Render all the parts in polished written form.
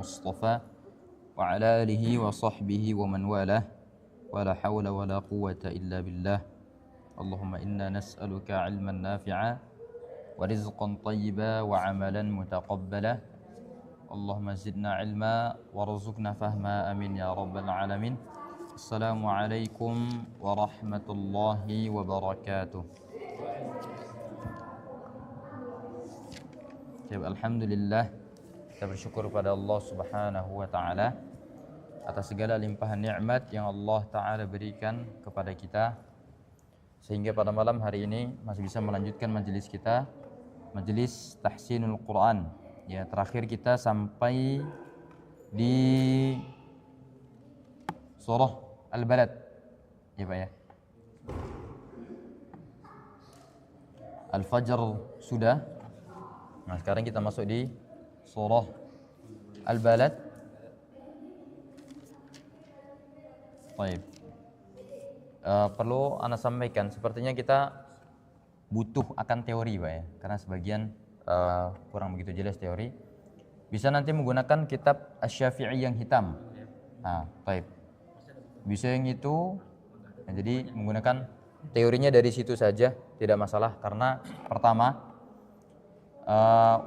المصطفى وعلى آله وصحبه ومن والاه ولا حول ولا قوة إلا بالله اللهم إنا نسألك علما نافعا ورزقا طيبا وعملا متقبلا اللهم زدنا علما وارزقنا فهما آمين يا رب العالمين. Assalamualaikum warahmatullahi wabarakatuh. Alhamdulillah, kita bersyukur kepada Allah Subhanahu wa taala atas segala limpahan nikmat yang Allah taala berikan kepada kita, sehingga pada malam hari ini masih bisa melanjutkan majelis kita, majelis tahsinul Quran. Ya, terakhir kita sampai di surah Al-Balad. Ya Pak ya. Al-Fajr sudah. Nah, sekarang kita masuk di surah Al-Balad. Baik. Perlu Anda sampaikan, sepertinya kita butuh akan teori Pak ya, karena sebagian kurang begitu jelas teori. Bisa nanti menggunakan kitab Asy-Syafi'i yang hitam. Nah, baik. Bisa yang itu, nah, jadi menggunakan teorinya dari situ saja, tidak masalah. Karena pertama,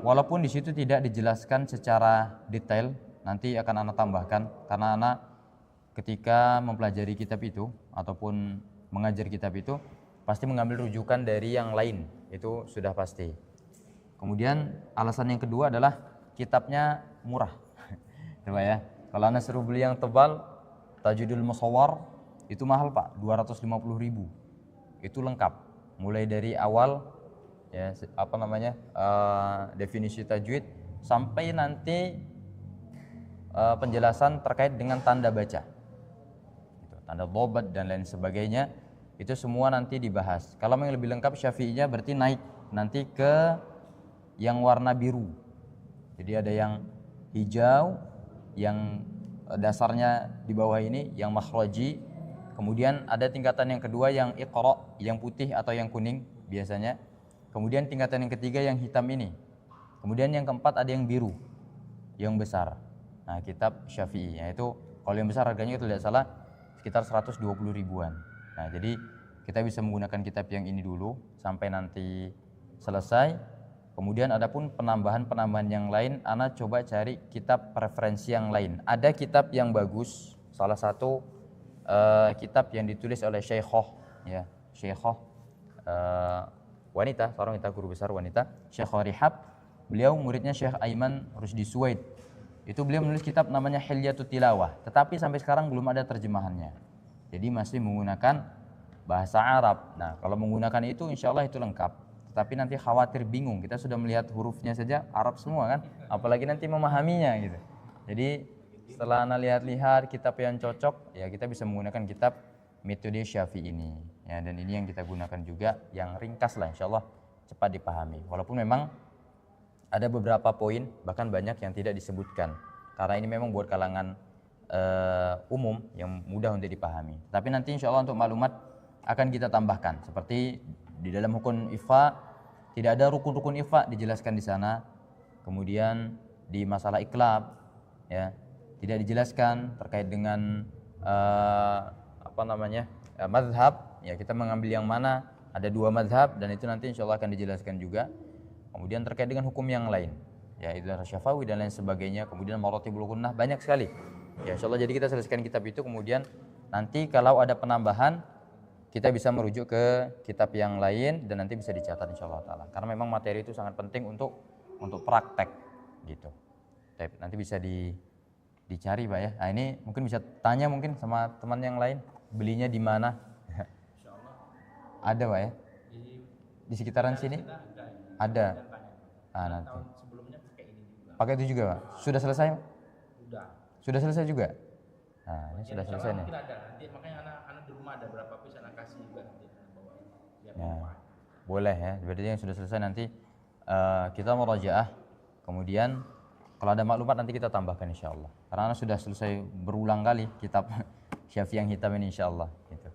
walaupun di situ tidak dijelaskan secara detail, nanti akan Anda tambahkan, karena Anda ketika mempelajari kitab itu ataupun mengajar kitab itu pasti mengambil rujukan dari yang lain, itu sudah pasti. Kemudian alasan yang kedua adalah kitabnya murah. Coba ya, kalau Anda suruh beli yang tebal, Tajudul Musawwar itu mahal Pak, 250.000. Itu lengkap, mulai dari awal ya definisi tajwid sampai nanti penjelasan terkait dengan tanda baca, gitu, tanda dhabat dan lain sebagainya, itu semua nanti dibahas. Kalau yang lebih lengkap Syafi'inya berarti naik nanti ke yang warna biru. Jadi ada yang hijau, yang dasarnya di bawah ini yang makhraji. Kemudian ada tingkatan yang kedua yang iqra, yang putih atau yang kuning biasanya. Kemudian tingkatan yang ketiga yang hitam ini. Kemudian yang keempat ada yang biru, yang besar. Nah, kitab Syafi'i, yaitu kalau yang besar harganya itu tidak salah sekitar 120 ribuan. Nah, jadi kita bisa menggunakan kitab yang ini dulu sampai nanti selesai. Kemudian adapun penambahan-penambahan yang lain, Ana coba cari kitab referensi yang lain. Ada kitab yang bagus, salah satu kitab yang ditulis oleh Syekhah, ya, Syekhah wanita, seorang wanita, guru besar wanita, Syekhah Rihab. Beliau muridnya Syekh Aiman Rusdi Suwaid. Itu beliau menulis kitab namanya Hilyatut Tilawah, tetapi sampai sekarang belum ada terjemahannya. Jadi masih menggunakan bahasa Arab. Nah, kalau menggunakan itu insya Allah itu lengkap. Tapi nanti khawatir bingung, kita sudah melihat hurufnya saja Arab semua kan, apalagi nanti memahaminya gitu. Jadi setelah Anda lihat-lihat kitab yang cocok, ya kita bisa menggunakan kitab metode Syafi'i ini ya, dan ini yang kita gunakan juga, yang ringkas lah, insya Allah cepat dipahami. Walaupun memang ada beberapa poin, bahkan banyak yang tidak disebutkan, karena ini memang buat kalangan umum yang mudah untuk dipahami. Tapi nanti insya Allah untuk maklumat akan kita tambahkan, seperti di dalam hukum ifa tidak ada rukun-rukun ifa dijelaskan di sana. Kemudian di masalah iklab ya tidak dijelaskan terkait dengan mazhab ya, kita mengambil yang mana, ada 2 mazhab dan itu nanti insyaallah akan dijelaskan juga. Kemudian terkait dengan hukum yang lain ya, itu Syafawi dan lain sebagainya. Kemudian maratibul gunnah, banyak sekali ya, insyaallah. Jadi kita selesaikan kitab itu, kemudian nanti kalau ada penambahan kita bisa merujuk ke kitab yang lain dan nanti bisa dicatat insyaallah taala. Karena memang materi itu sangat penting untuk praktek gitu. Nanti bisa dicari Pak ya. Nah, ini mungkin bisa tanya mungkin sama teman yang lain, belinya di mana? Insyaallah ada Pak ya? Di sekitaran sini? Ada. Nah, nanti. Tahun sebelumnya pakai ini juga. Pakai itu juga Pak? Sudah selesai? Sudah. Sudah selesai juga? Nah, ini sudah selesai nih. Mungkin ada. Nanti makanya anak di rumah ada berapa piece anak kasih juga nanti bawa biar ya, boleh ya. Berarti yang sudah selesai nanti kita murajaah. Kemudian kalau ada maklumat nanti kita tambahkan insyaallah. Karena sudah selesai berulang kali kitab Syafi'i yang hitam ini insyaallah gitu.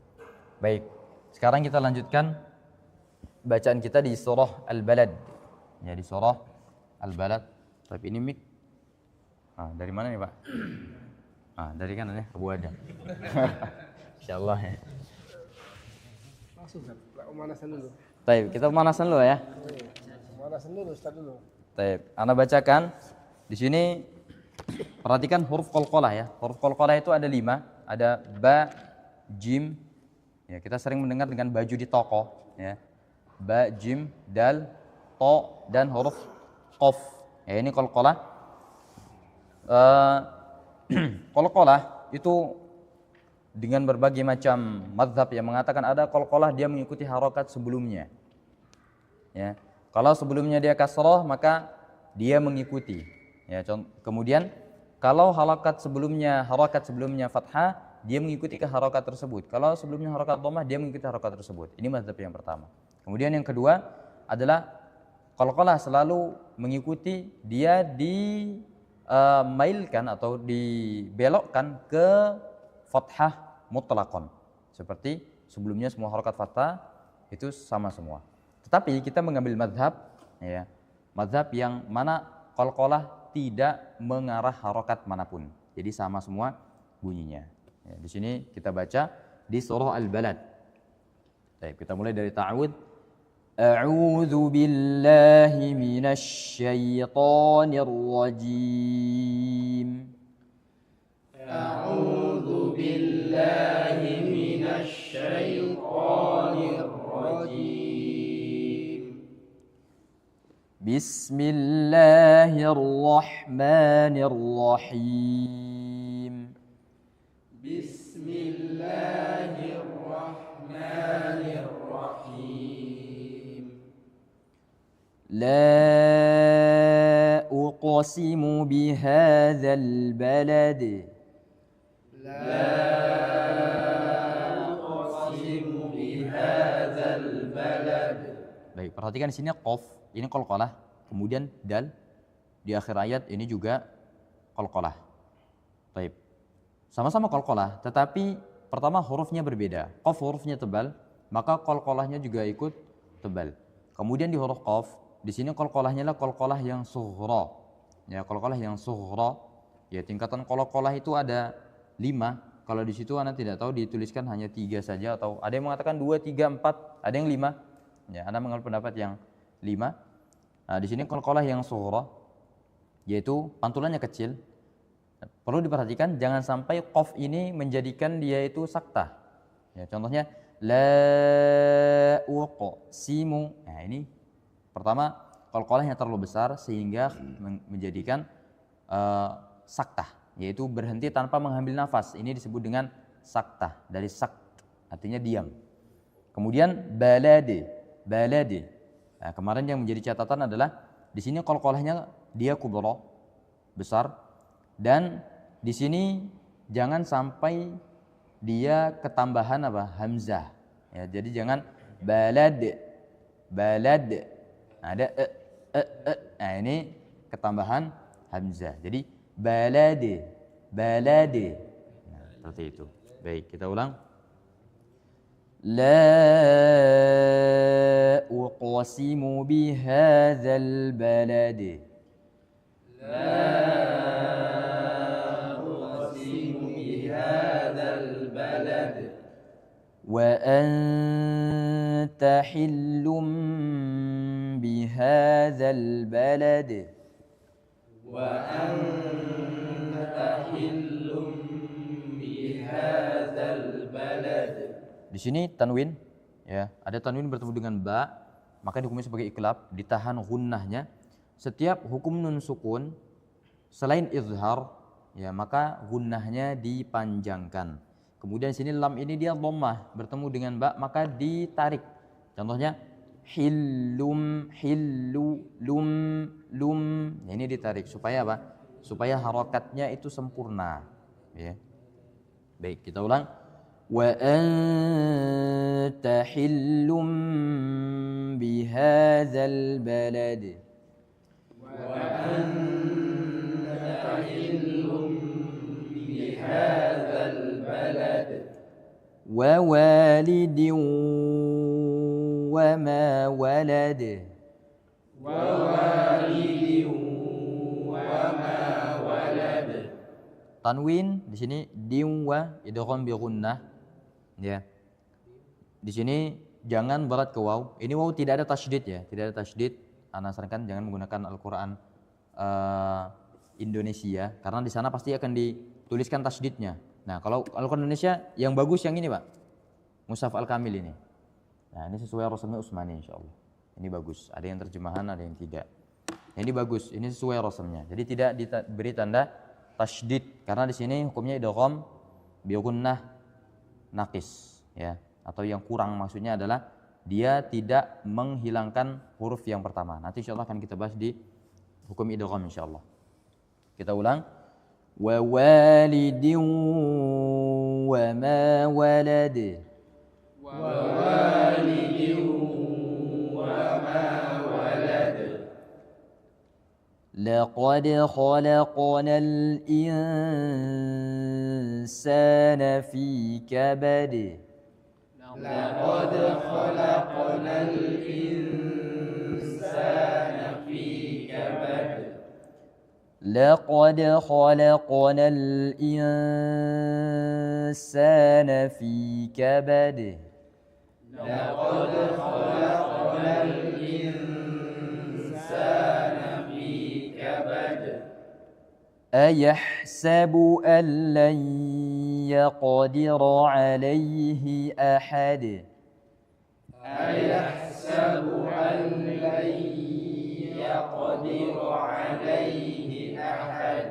Baik. Sekarang kita lanjutkan bacaan kita di surah Al-Balad. Ya, di surah Al-Balad. Tapi ini mic Dari mana nih Pak? Dari kanan ya, Abu Adam. Insyaallah ya. Langsung Ustaz, pemanasan dulu. Baik, kita pemanasan dulu ya. Pemanasan dulu Ustaz dulu. Baik, Anda bacakan di sini. Perhatikan huruf qalqalah ya. Huruf qalqalah itu ada 5, ada ba, jim. Ya, kita sering mendengar dengan baju di toko ya. Ba, jim, dal, to dan huruf qaf. Ya, ini qalqalah. Qalqalah itu dengan berbagai macam mazhab yang mengatakan ada qalqalah dia mengikuti harokat sebelumnya. Ya. Kalau sebelumnya dia kasroh maka dia mengikuti. Ya, kemudian kalau harokat sebelumnya fathah, dia mengikuti ke harokat tersebut. Kalau sebelumnya harokat dhammah, dia mengikuti harokat tersebut. Ini mazhab yang pertama. Kemudian yang kedua adalah qalqalah selalu mengikuti dia mailkan atau dibelokkan ke fathah mutlaqan. Seperti sebelumnya semua harokat fathah itu sama semua. Tetapi kita mengambil mazhab ya, mazhab yang mana qalqalah tidak mengarah harokat manapun. Jadi sama semua bunyinya. Ya, di sini kita baca di surah Al-Balad. Baik, kita mulai dari ta'awud. A'udzu billahi minasy syaithanir rajim. A'udzu billahi minasy syaithanir rajim. Bismillahirrahmanirrahim. Bismillahirrahmanirrahim. La uqsimu bihadzal balad. La uqsimu bihadzal balad. Baik, perhatikan di sini qaf, ini qalqalah, kemudian dal di akhir ayat ini juga qalqalah. Baik. Sama-sama qalqalah, tetapi pertama hurufnya berbeda. Qaf hurufnya tebal, maka qalqalahnya juga ikut tebal. Kemudian di huruf qaf, di sini qalqalahnya adalah qalqalah yang sughra. Ya, qalqalah yang sughra. Ya, tingkatan qalqalah itu ada 5. Kalau di situ Anda tidak tahu dituliskan hanya 3 saja atau ada yang mengatakan 2, 3, 4, ada yang 5. Ya, Anda mengambil pendapat yang 5. Nah, di sini qalqalah yang sughra yaitu pantulannya kecil. Perlu diperhatikan jangan sampai qaf ini menjadikan dia itu saktah. Ya, contohnya la uqsimu. Nah, ini pertama qalqalahnya terlalu besar sehingga menjadikan saktah, yaitu berhenti tanpa mengambil nafas. Ini disebut dengan saktah, dari sakt artinya diam. Kemudian balade. Nah, kemarin yang menjadi catatan adalah di sini qalqalahnya dia kubra, besar, dan di sini jangan sampai dia ketambahan hamzah. Ya, jadi jangan balad. Nah, ada nah, ini ketambahan hamzah. Jadi balade. Nah, seperti itu. Baik, kita ulang. La uqsimu bihadzal balad. La uqsimu bihadzal balad. Wa anta hillum bihadzal balad. Wa anta hillum bihadzal balad. Di sini tanwin, ya, ada tanwin bertemu dengan ba, maka dihukumnya sebagai iklab, ditahan gunnahnya. Setiap hukum nun sukun selain izhar, ya, maka gunnahnya dipanjangkan. Kemudian di sini lam ini dia dhammah bertemu dengan ba, maka ditarik. Contohnya hillum, lum. Ya, ini ditarik supaya apa? Supaya harokatnya itu sempurna. Ya. Baik, kita ulang. Wa anta hillum bihadzal balad. Wa anta hillum bihadzal balad. Wa walidin wa ma walad. Wa walidin wa ma walad. tanwin di sini diwa idgham bi gunnah ya. Di sini jangan berat ke waw. Ini waw tidak ada tasydid ya, tidak ada tasydid. Ana sarankan jangan menggunakan Al-Qur'an Indonesia karena di sana pasti akan dituliskan tasydidnya. Nah, kalau Al-Qur'an Indonesia yang bagus yang ini, Pak. Mushaf Al-Kamil ini. Nah, ini sesuai rasulnya Utsmani insyaallah. Ini bagus. Ada yang terjemahan, ada yang tidak. Ini bagus, ini sesuai rasulnya. Jadi tidak diberi tanda tasydid karena di sini hukumnya idgham bi gunnah naqis ya, atau yang kurang maksudnya adalah dia tidak menghilangkan huruf yang pertama. Nanti insyaallah akan kita bahas di hukum idgham insyaallah. Kita ulang. Wa walidin wa ma walad. ووالد وما ولد لقد خلقنا الإنسان في كبد. لقد خلقنا الإنسان في كبد لقد خلقنا الإنسان في كبد. لقد خلقنا الإنسان في كبد أيحسب أن لن يقدر عليه أحد. أيحسب أن لن يقدر عليه أحد.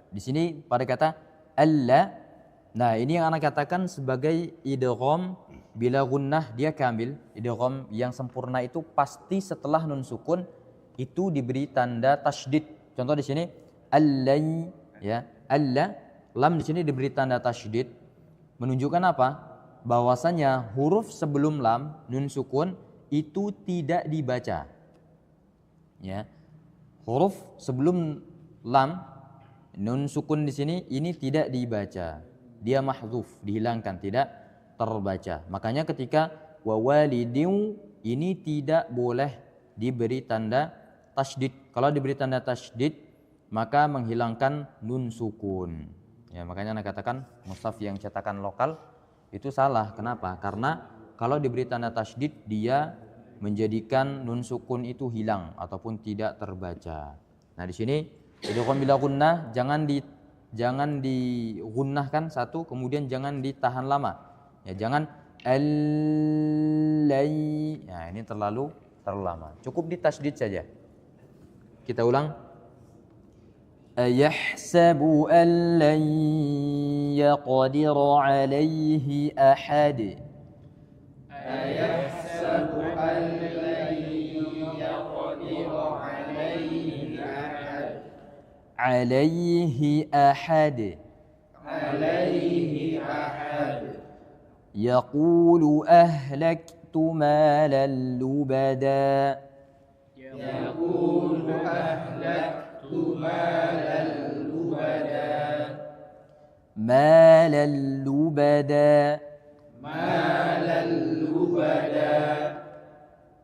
Di sini pada kata alla. Nah, ini yang anak katakan sebagai idgham bila gunnah dia kamil. Idgham yang sempurna itu pasti setelah nun sukun itu diberi tanda tasydid. Contoh di sini allai ya, alla lam di sini diberi tanda tasydid menunjukkan apa? Bahwasanya huruf sebelum lam nun sukun itu tidak dibaca. Ya. Huruf sebelum lam nun sukun di sini ini tidak dibaca. Dia mahdzuf, dihilangkan, tidak terbaca. Makanya ketika wawalidin ini tidak boleh diberi tanda tasydid. Kalau diberi tanda tasydid maka menghilangkan nun sukun. Ya, makanya anak katakan mushaf yang cetakan lokal itu salah. Kenapa? Karena kalau diberi tanda tasydid dia menjadikan nun sukun itu hilang ataupun tidak terbaca. Nah, di sini idgham bila gunnah jangan digunnahkan satu, kemudian jangan ditahan lama. Ya, jangan allai. Nah, ini terlalu lama. Cukup ditasydid saja. Kita ulang. Ayahsabu an lan yaqdir alaihi ahad. أيحسب أن لن يقدر عليه أحد. عليه أحد. عليه أحد. يقول أهلكت مالا لبدا. يقول أهلكت مالا لبدا. مالا لبدا. مالا لبدا.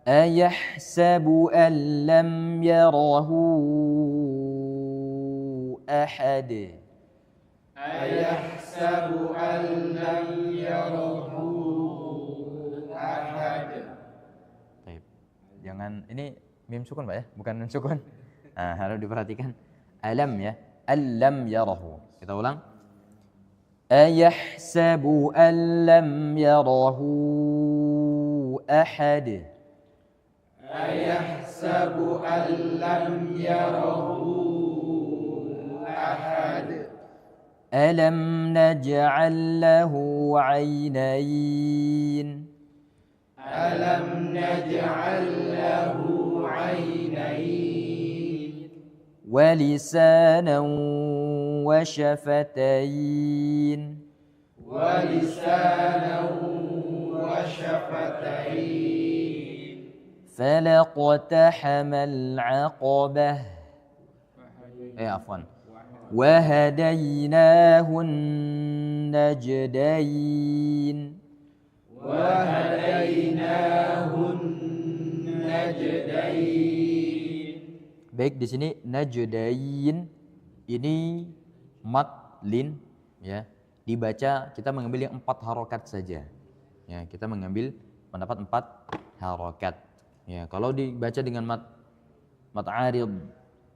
أيحسب أن لم يره أحد. أيحسب أن لم يره أحد. Baik. Jangan ini mim sukun Pak ya, bukan nun sukun. Nah, harus diperhatikan. Alam ya, alam yarahu. Kita ulang. Ayahsabu an lam yarahu ahad. أيحسب أن لم يره أحد. ألم نجعل له عينين. ألم نجعل له عينين. ولسانا وشفتين. ولسانا وشفتين. فلاقتحم العقبة. عفوا. وهديناه النجدين. وهديناه النجدين. Baik, di sini najdain ini mat lin, ya, dibaca kita mengambil yang 4 harokat saja. Ya, kita mengambil pendapat 4 harokat. Ya, kalau dibaca dengan mat arid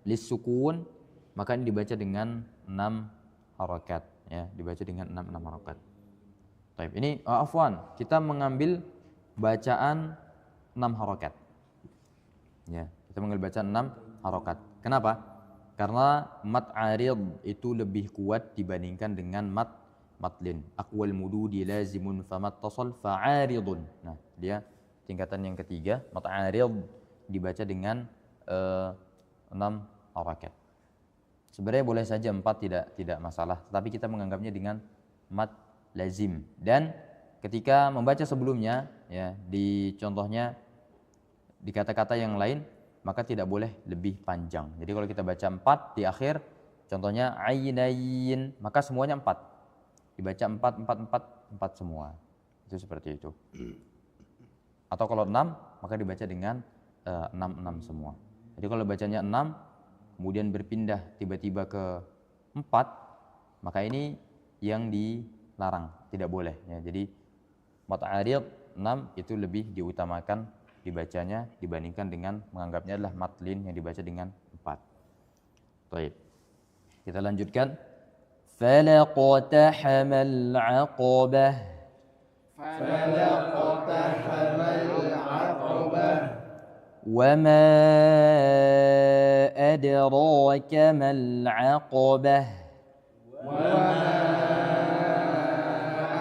lis sukun, maka ini dibaca dengan 6 harokat. Ya, dibaca dengan 6 harokat. Baik, ini afwan, kita mengambil bacaan 6 harokat. Ya, kita mengambil bacaan 6 harokat. Kenapa? Karena mat arid itu lebih kuat dibandingkan dengan matlin. Aqwal mududi lazimun famat tasal fa'aridun. Nah, dia tingkatan yang ketiga, mat arid dibaca dengan 6 harokat. Sebenarnya boleh saja 4, tidak masalah, tetapi kita menganggapnya dengan mat lazim. Dan ketika membaca sebelumnya, ya, di contohnya di kata-kata yang lain, maka tidak boleh lebih panjang. Jadi kalau kita baca 4 di akhir, contohnya ainain, maka semuanya 4. Dibaca 4 semua. Itu seperti itu. Atau kalau 6, maka dibaca dengan 6 semua. Jadi kalau bacanya 6, kemudian berpindah tiba-tiba ke 4, maka ini yang dilarang, tidak boleh. Ya, jadi mat arid 6 itu lebih diutamakan dibacanya dibandingkan dengan menganggapnya adalah matlin yang dibaca dengan 4. Baik. Kita lanjutkan. Falaqtahamal 'aqabah. falaqtahamal 'aqabah وما أدراك ما العقبة وما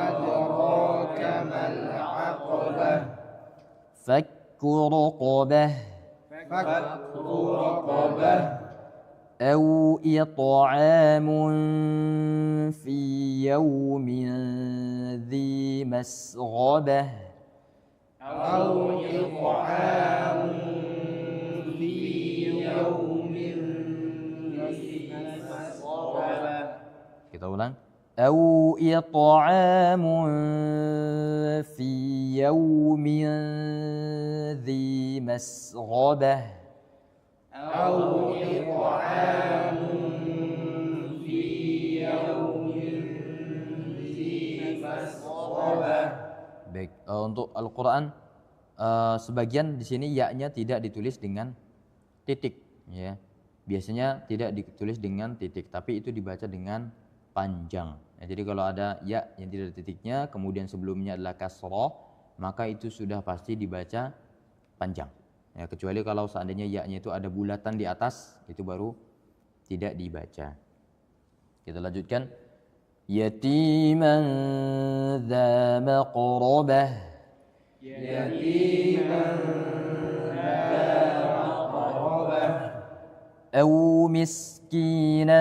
أدراك ما العقبة فك رقبة فك رقبة أو إطعام في يوم ذي مسغبة أو إطعام في يوم ذي مسغبة. Kita ulang. أو إطعام في يوم ذي مسغبة أو إطعام في يوم ذي مسغبة. Baik, untuk Al-Quran sebagian di sini ya-nya tidak ditulis dengan titik, ya. Biasanya tidak ditulis dengan titik, tapi itu dibaca dengan panjang. Ya, jadi kalau ada ya yang tidak ada titiknya, kemudian sebelumnya adalah kasroh, maka itu sudah pasti dibaca panjang. Ya, kecuali kalau seandainya ya-nya itu ada bulatan di atas, itu baru tidak dibaca. Kita lanjutkan. Yatiman dza maqrabah. يتيما ذا مقربة أو مسكينا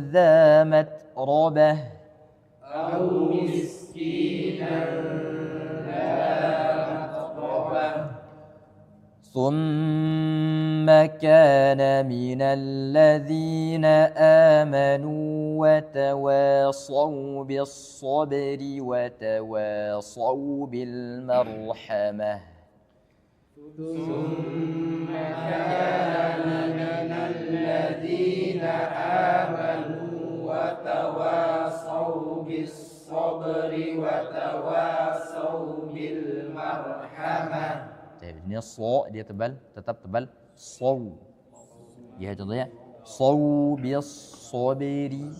ذا متربة أو مسكينا ذا متربة ثم كان من الذين آمنوا وتواصوا بالصبر وتواصوا بالمرحمة ثم كان من الذين آمنوا وتواصوا بالصبر وتواصوا بالمرحمة. Ini so dia tebal, tetap tebal. So. Ya contohnya so bis sabiri.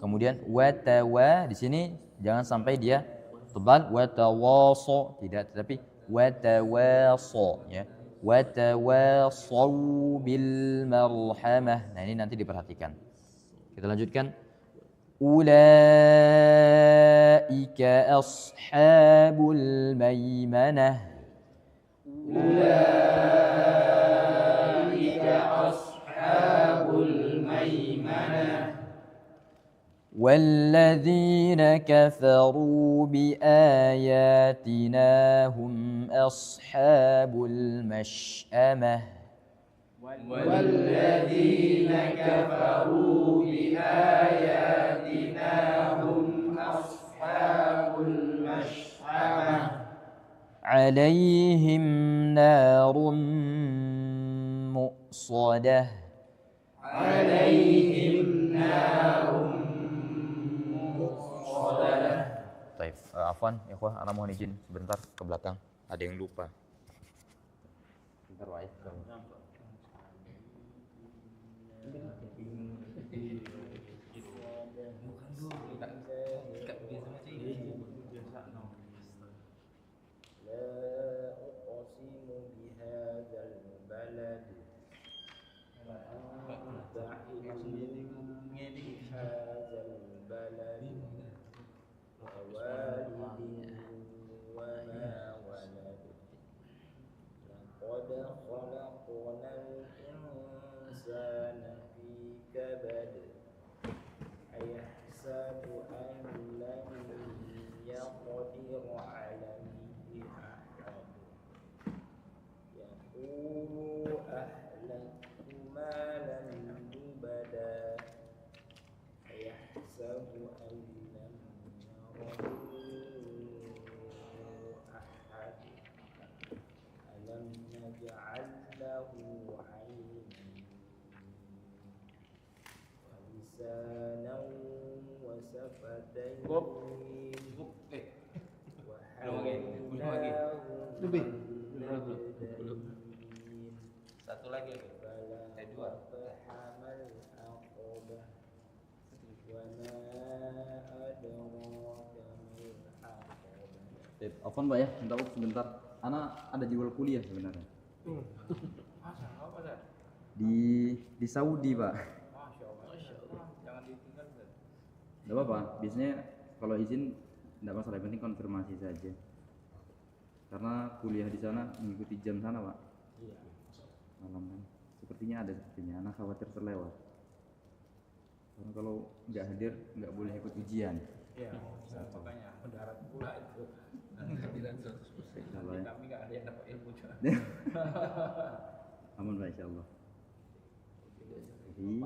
Kemudian watawa di sini jangan sampai dia tebal watawaso, tidak, tetapi watawaso, ya. Watawasau bil marhamah. Nah, ini nanti diperhatikan. Kita lanjutkan. Ulaika ashabul maimanah. أولئك أصحاب الميمنة والذين كفروا بآياتنا هم أصحاب المشأمة والذين كفروا بآياتنا هم أصحاب المشأمة عليهم نار مؤصدة عليهم نار Afwan, ikhwah, ana mohon izin sebentar ke belakang. Ada yang lupa. Bentar, Pak ya. Lebih. Satu lagi. Dua. Afwan Pak ya, minta waktu sebentar. Ana ada jadwal kuliah sebenarnya. Masa apa dah? Di Saudi, Pak. Masya Allah. Jangan ditinggal. Enggak apa-apa, biasanya kalau izin enggak masalah, yang penting konfirmasi saja. Karena kuliah di sana mengikuti jam sana, Pak. Iya. Malam kan. Sepertinya ada sepertinya, anak khawatir terlewat. Karena kalau nggak hadir nggak boleh ikut ujian. Iya. Makanya mendarat pula itu. Kehadiran 100%. Nanti kami nggak ada yang dapat ilmu juga. Aman Pak, insyaallah. Jadi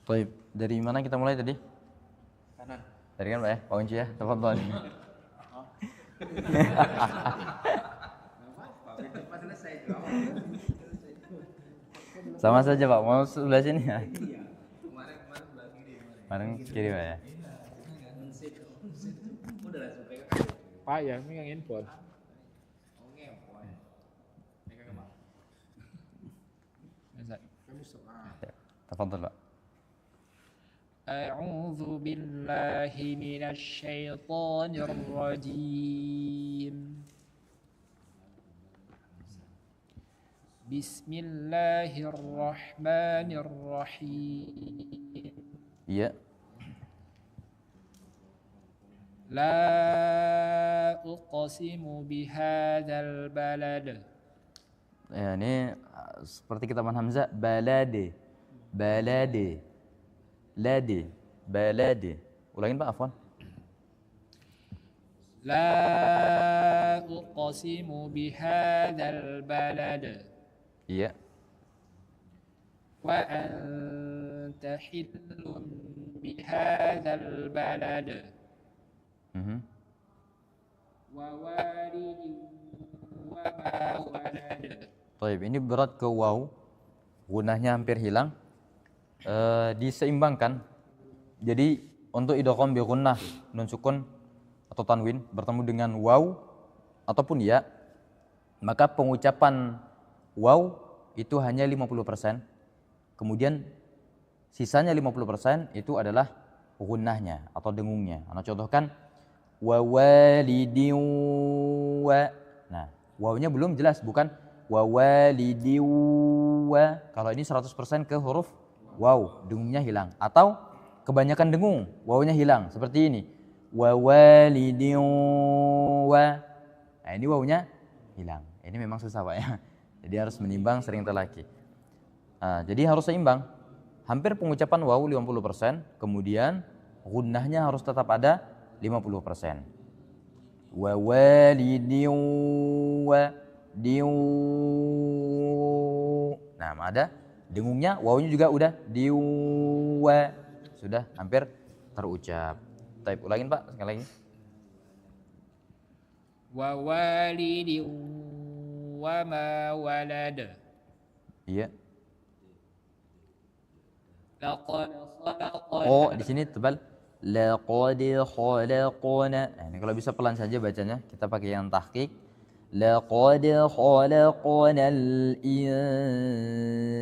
Baik, dari mana kita mulai tadi? Kanan. Dari kan Pak ya, Pak Unci ya, tafadhol. Sama saja Pak, mau sebelah sini ya? Kemarin sebelah kiri. Kemarin kiri Pak ya? Pak ya, megang handphone. Tafadhol Pak. أعوذ بالله من الشيطان الرجيم بسم الله الرحمن الرحيم Iya. لا أقسم بهذا البلد. Ya, ini seperti kita Hamzah, balade. Balade. Lade. Balade. Ulangin Pak, afwan. لا أقسم بهذا البلد Iya. وأنت حل بهذا البلد ووالد وما ولد. Baik, ini berat ke waw. Gunahnya hampir hilang. Diseimbangkan. Jadi untuk idgham bi gunnah nun sukun atau tanwin bertemu dengan waw ataupun ya, maka pengucapan waw itu hanya 50%. Kemudian sisanya 50% itu adalah gunnahnya atau dengungnya. Ana contohkan wa walidin wa. Nah, wawnya belum jelas, bukan wa walidin wa. Kalau ini 100% ke huruf waw, dengungnya hilang. Atau kebanyakan dengung, wawnya hilang. Seperti ini. wa walidin wa. Nah, ini wawunya hilang. Ini memang susah Pak ya. Jadi harus menimbang sering telaki. Jadi harus seimbang. Hampir pengucapan wawu 50%, kemudian gunnahnya harus tetap ada 50%. Wa walidin wa diu. Nah, ada dengungnya, wawunya juga udah diu wa. Sudah hampir terucap. Type ulangin Pak sekali lagi. Wa walidin wa ma walad. Iya. Laqad khalaqna. Oh, di sini tebal. Laqad khalaqna. Nah, ini kalau bisa pelan saja bacanya. Kita pakai yang tahqiq. Laqad khalaqnal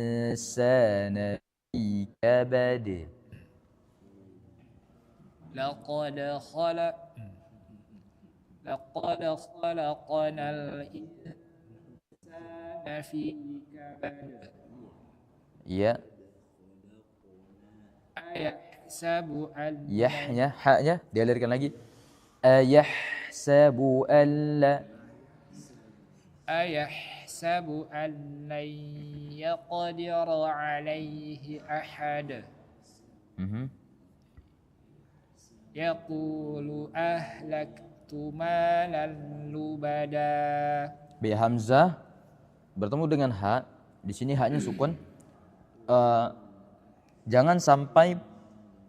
insana fi kabad. لقد خلقنا الإنسان في كبد Iya. أيحسب أن Yahnya, haknya dialirkan lagi. Ayahsabu alla. أيحسب أن لن يقدر عليه أحد يقول أهلكت مالا لبدا. B hamzah bertemu dengan ha. Di sini haknya sukun. Jangan sampai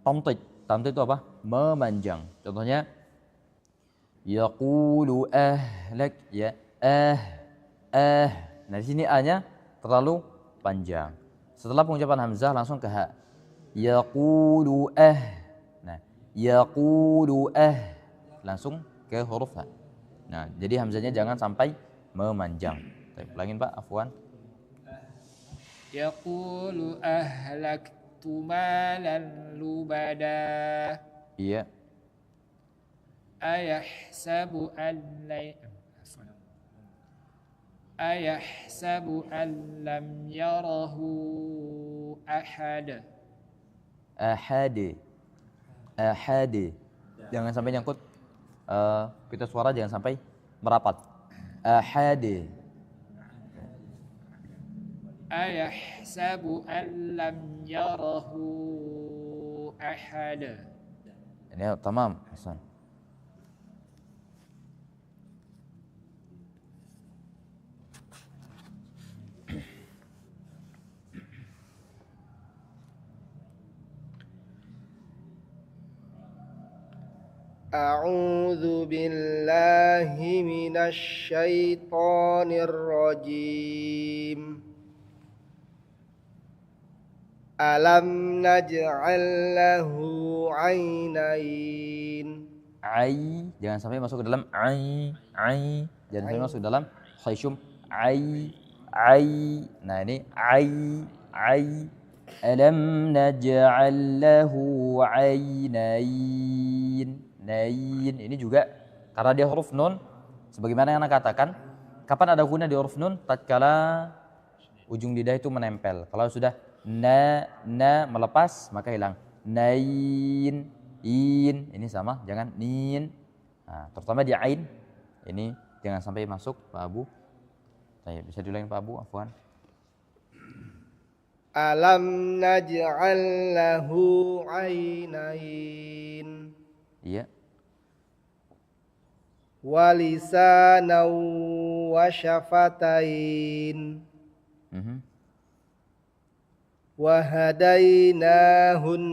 tamtid. Tamtid itu apa? Memanjang. Contohnya yaqulu ahlak ya Nah, di sini a-nya terlalu panjang. Setelah pengucapan hamzah langsung ke ha. Yaqulu Nah, yaqulu langsung ke huruf ha. Nah, jadi hamzahnya jangan sampai memanjang. Ulangin Pak, afwan. يقول أهلكت مالا لبدا. Iya. أيحسب أن لم يره أحد. Ahad. Jangan sampai nyangkut pita suara, jangan sampai merapat. Ahad. أيحسب أن لم يره أحد. Ini tamam, Hasan. أعوذ بالله من الشيطان الرجيم ألم نجعل له عينين. Jangan sampai masuk ke dalam jangan sampai masuk ke dalam khayshum nah ini alam naj'al lahu aynain. Ini juga karena dia huruf nun, sebagaimana yang Anda katakan, kapan ada guna di huruf nun? Tatkala ujung lidah itu menempel. Kalau sudah na melepas maka hilang. Nain, ini sama, jangan nin. Nah, terutama di ain ini jangan sampai masuk Pak Abu. Bisa diulangi Pak Abu, afwan. Alam naj'al lahu aynain. Iya. Walisanan wa syafatain. Wa hadainahun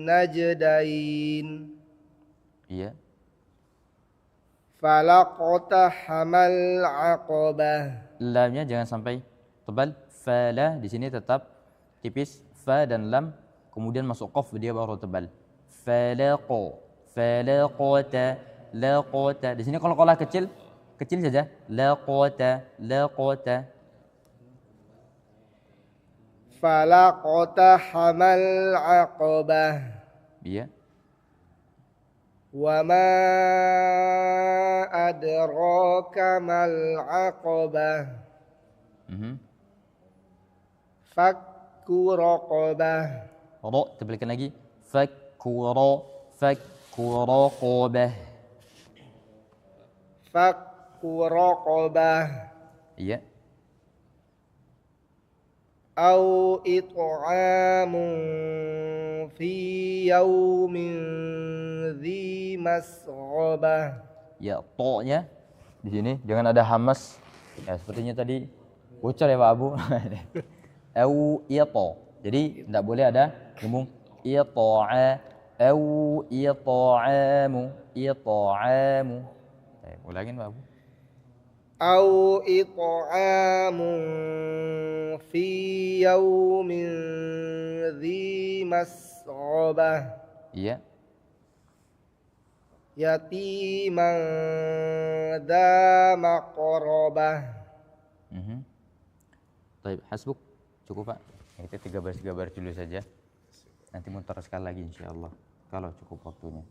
najdain. Iya. Falaqtahamal aqabah. Lamnya jangan sampai tebal. Fala di sini tetap tipis, fa dan lam, kemudian masuk qaf dia baru tebal. Falaqata, laqata. Di sini kalau qalah kecil saja. Laqata. Falaqtahamal aqabah. Iya. Wa ma adraka mal aqabah. Fakku raqabah. Ro, tebalkan lagi. Fakku raqabah. fakku raqabah Iya. au it'amun fi yaumin dzi mas'abah. Ya, to-nya di sini jangan ada hamas. Ya, sepertinya tadi bocor ya Pak Abu. Au ito. Jadi tidak boleh ada ngomong ita'a au ita'amu ita'amu. Ulangin Pak Abu. Au it'amun fi yaumin dzi mas'abah Iya. yatiman dza maqrabah. Baik, hasbuk. Cukup Pak. Kita 3 baris dulu saja. Nanti muter sekali lagi insyaallah kalau cukup waktunya.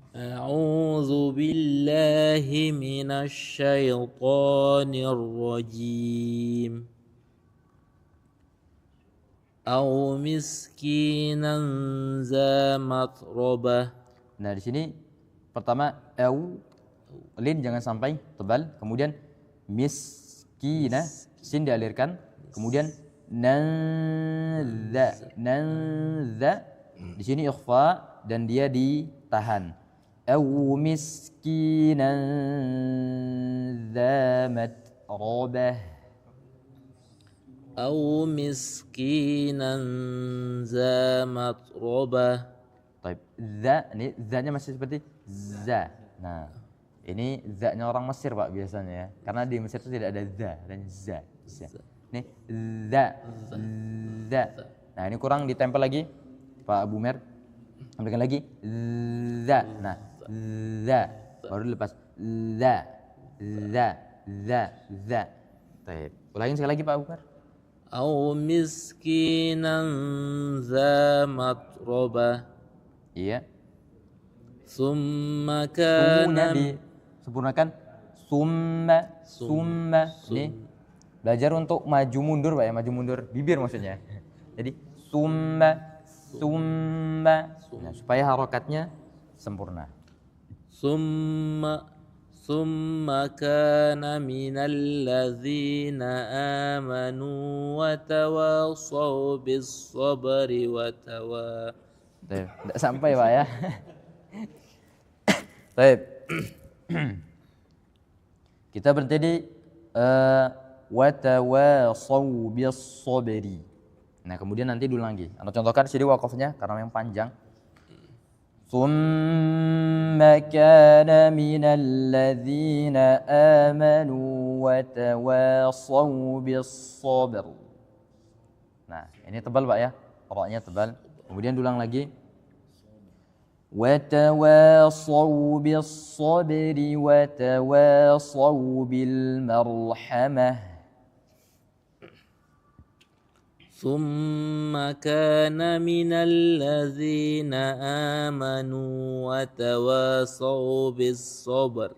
أعوذ بالله من الشيطان الرجيم أو مسكينا ذا متربة. Nah, di sini pertama au lin jangan sampai tebal, kemudian miskina sin dialirkan, kemudian nanza di sini ikhfa dan dia ditahan. Au miskinan dza matrabah. أو مسكينا ذا متربة. Baik, za ini za-nya masih seperti za. Nah, ini za-nya orang Mesir Pak biasanya ya. Karena di Mesir itu tidak ada za dan za. Ini za. Za. Nah, ini kurang ditempel lagi Pak Abu Mer. Ambilkan lagi za. Nah, za. Baru dilepas za. Za. Baik. Ulangin sekali lagi Pak Abu Mer. أو مسكينا ذا متربة. Iya. ثم كان Sumnya disempurnakan. Summa. Ini belajar untuk maju mundur Pak ya, maju mundur bibir maksudnya. Jadi summa. Nah, supaya harokatnya sempurna. ثم كان من الذين آمنوا وتواصوا بالصبر Tidak sampai Pak ya. Baik. Kita berhenti di watawasau bis-sabri. Nah, kemudian nanti dulu lagi. Anda contohkan di sini wakafnya karena yang panjang. Tsumma kana minal ladzina amanu watawasau bis-sabr. Nah, ini tebal Pak ya. Roknya tebal. Kemudian diulang lagi. وتواصوا بالصبر وتواصوا بالمرحمة. ثم كان من الذين آمنوا وتواصوا بالصبر.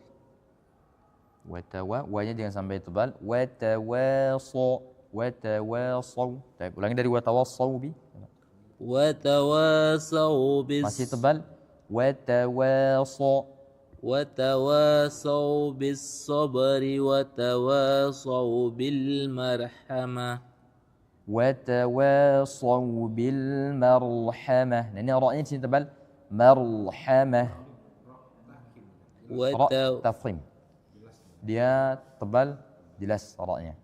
Wanya jangan sampai tebal. Watawasau. Ulangi dari watawasau bi. وتواصوا Masih tebal. وتواصوا بالصبر وتواصوا بالمرحمة. وتواصوا بالمرحمة. Nah, ini roknya di sini tebal. Marhamah. Rok tafkhim. Dia tebal, jelas roknya.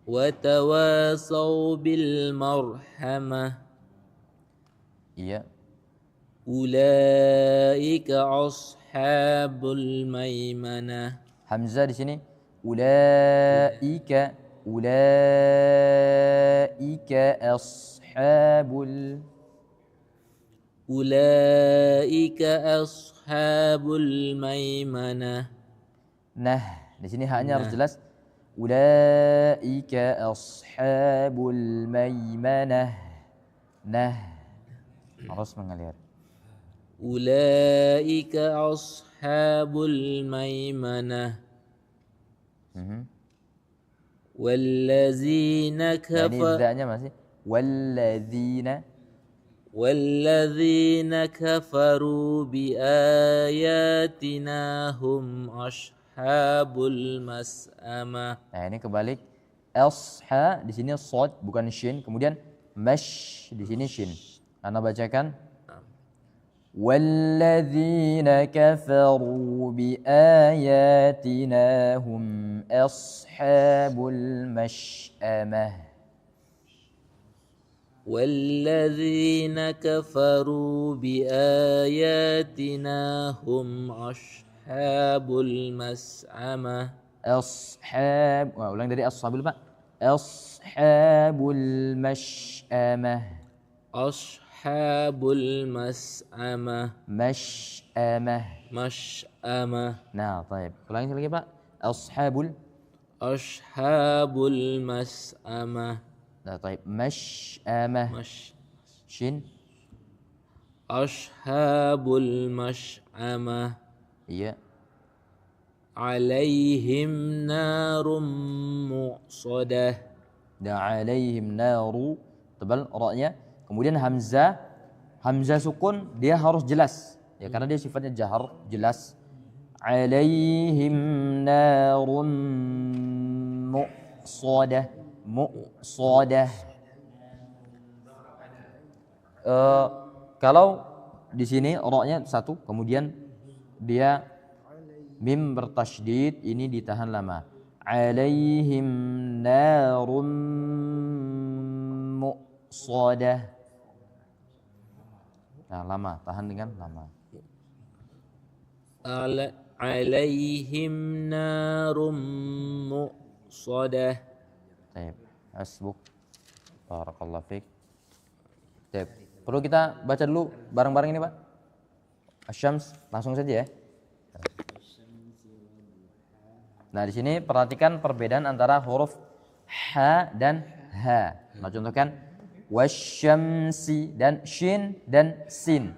وتواصوا بالمرحمة. Iya. أولئك أصحاب الميمنة. Hamzah di sini. Ulaika ashabul. أولئك أصحاب الميمنة. Nah, di sini haknya harus jelas. Ulaika ashabul maimanah. Nah, harus mengalir. أولئك أصحاب الميمنة. والذين Nah, ini كفروا. za-nya masih walladzina. والذين كفروا بآياتنا هم أصحاب المسأمة. Nah, ini kebalik. Asha di sini shad bukan shin, kemudian mash di sini shin. Ana bacakan. والذين كفروا بآياتنا هم أصحاب المشأمة. والذين كفروا بآياتنا هم أصحاب المسأمة. أصحاب ulang dari ashabul Pak. Ashabul mash'amah. أصحاب المسأمة. Mash'amah. مشأمة. Nah, طيب. Ulangi lagi Pak. Ashabul. أصحاب المسأمة. Nah, طيب. Mash'amah. Shin. أصحاب المشأمة. Iya. عليهم نار مؤصدة. Dan alaihim naru. Tebal ra-nya. Kemudian hamzah sukun dia harus jelas. Ya karena dia sifatnya jahar, jelas. Alaihim narun muqsadah. Muqsadah. Kalau di sini ra-nya satu, kemudian dia mim bertasydid, ini ditahan lama. Alaihim narun muqsadah. Nah, lama, tahan dengan lama. عليهم نار مؤصدة. Baik, hasbuk. Barakallahu fiik. Baik, perlu kita baca dulu bareng-bareng ini, Pak? Asyams, langsung saja ya. Nah, di sini perhatikan perbedaan antara huruf ha dan ha. Nah, contohkan wasyamsi dan shin dan sin.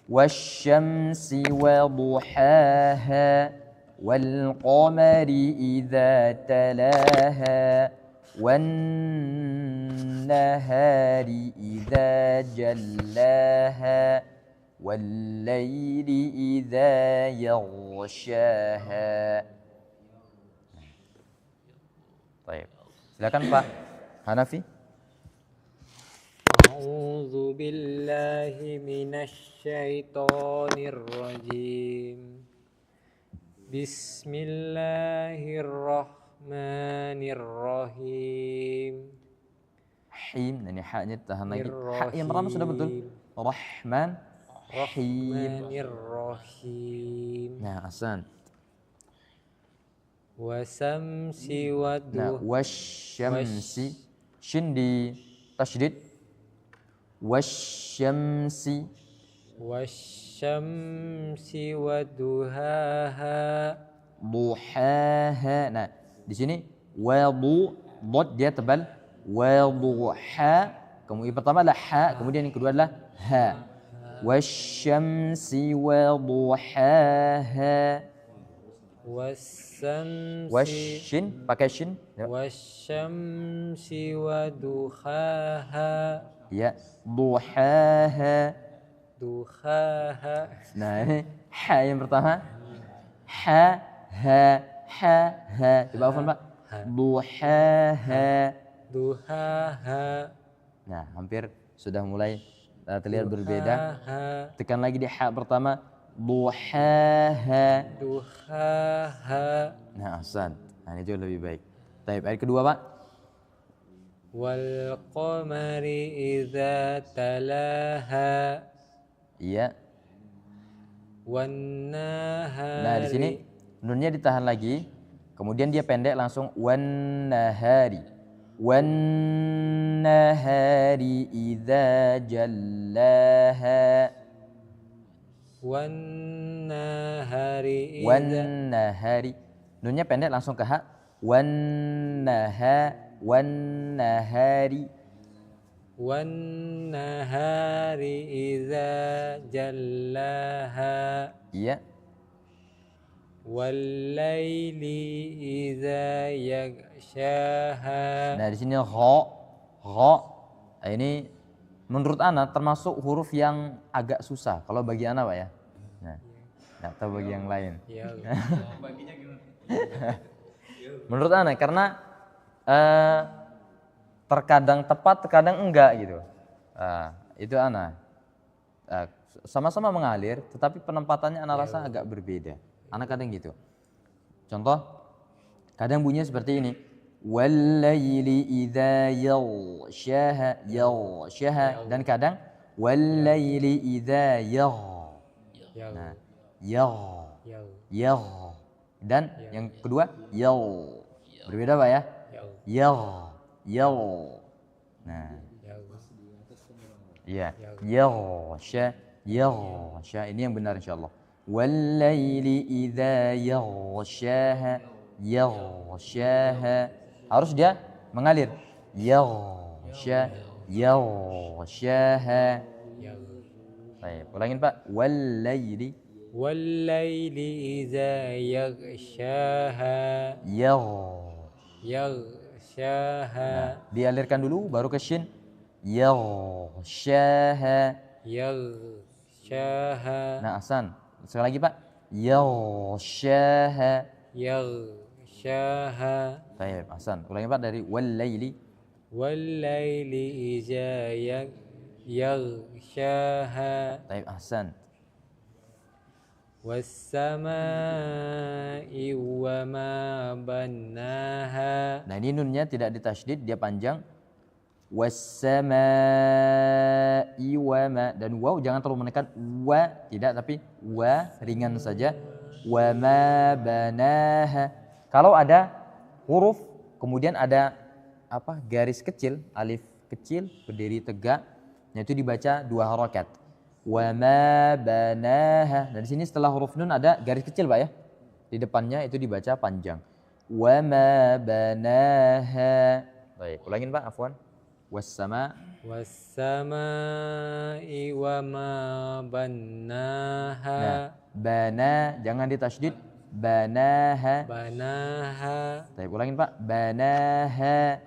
Wasyamsi wa duhaha wal qamari idza talaha wan nahari idza jallaha wal laili idza yaghshaha. Baik. Silakan Pak Hanafi. أعوذ بالله من الشيطان الرجيم بسم الله الرحمن الرحيم Him, ini haknya tahan lagi. Hak yang pertama sudah betul. Rahman, Him. Rahim Nah, asan. Wasamsi Nah, waduha wasyamsi. Shin di tasydid. Wasyamsi. Wasyamsi waduhaha Duhaha. Nah, di sini wadu dot dia tebal. Waduha. Kemudian pertama adalah ha, kemudian yang kedua adalah ha. Wasyamsi waduhaha. Wasamsi Washin, pakai shin. Wasyamsi waduhaha Ya, duhaha. Duhaha Nah, ini ha yang pertama. Ha, ha, ha. Coba hafal, Pak. Duhaha. Duhaha Nah, hampir sudah mulai terlihat berbeda. Duhaha Tekan lagi di ha pertama. Duhaha. Duhaha Nah, ahsan. Nah, ini juga lebih baik. Baik, ayat kedua, Pak. Wal qamari idza talaha Iya. wan nahari Nah, di sini nunnya ditahan lagi. Kemudian dia pendek langsung wan nahari. Wan nahari idza jallaha. wan nahari Wan idza nahari. Nunnya pendek langsung ke ha. Wan nahari. wan nahari idza jallaha Iya. wal laili idza yaghshaha Nah, di sini gha. Nah, ini menurut ana termasuk huruf yang agak susah kalau bagi ana Pak ya. Nah, nggak tahu bagi yang lain. Ya. Baginya gimana? Menurut ana karena terkadang tepat, terkadang enggak gitu. Itu ana. Sama-sama mengalir, tetapi penempatannya ana rasa agak berbeda. Ana kadang gitu. Contoh, kadang bunyinya seperti ini. Wal-laili idza yaghshaha, yaghshaha, dan kadang wal-laili idza yagh. Ya. Nah, yagh, Ya. yagh. Dan yang kedua yagh. Berbeda Pak ya? Ya. Yagh, yagh. Nah, Ya. iya, yaghsha, yaghsha. Ini yang benar insyaallah. Wal-laili idza yaghshaha, yaghshaha. Harus dia mengalir. Yaghsha, yaghshaha. Ya. Baik, ulangin Pak. Wal-laili Wal-laili idza yaghshaha, yagh. yaghshaha, Nah, dialirkan dulu baru ke shin. Yaghshaha. yaghshaha, Nah, Hasan. Sekali lagi Pak. Yaghshaha. yaghshaha. Baik, Hasan. Ulangi Pak dari wal-laili. Wal-laili idza yaghshaha, Baik, Hasan. was-samaa'i wa ma bannaha. Nah, ini nunnya tidak ditasydid, dia panjang. Was-samaa'i wa ma, dan waw jangan terlalu menekan wa, tidak, tapi wa ringan saja. Wa ma banaha. Kalau ada huruf kemudian ada apa? Garis kecil, alif kecil berdiri tegak, yaitu dibaca 2 harokat. Wa ma banaha. Dan di sini setelah huruf nun ada garis kecil Pak ya. Di depannya itu dibaca panjang. Wa ma banaha. Baik, ulangin Pak, afwan. Was-sama. Was-samaa'i wa ma bannaha. Nah, bana jangan ditasydid. Banaha. Banaha. Baik, ulangin Pak. Banaha.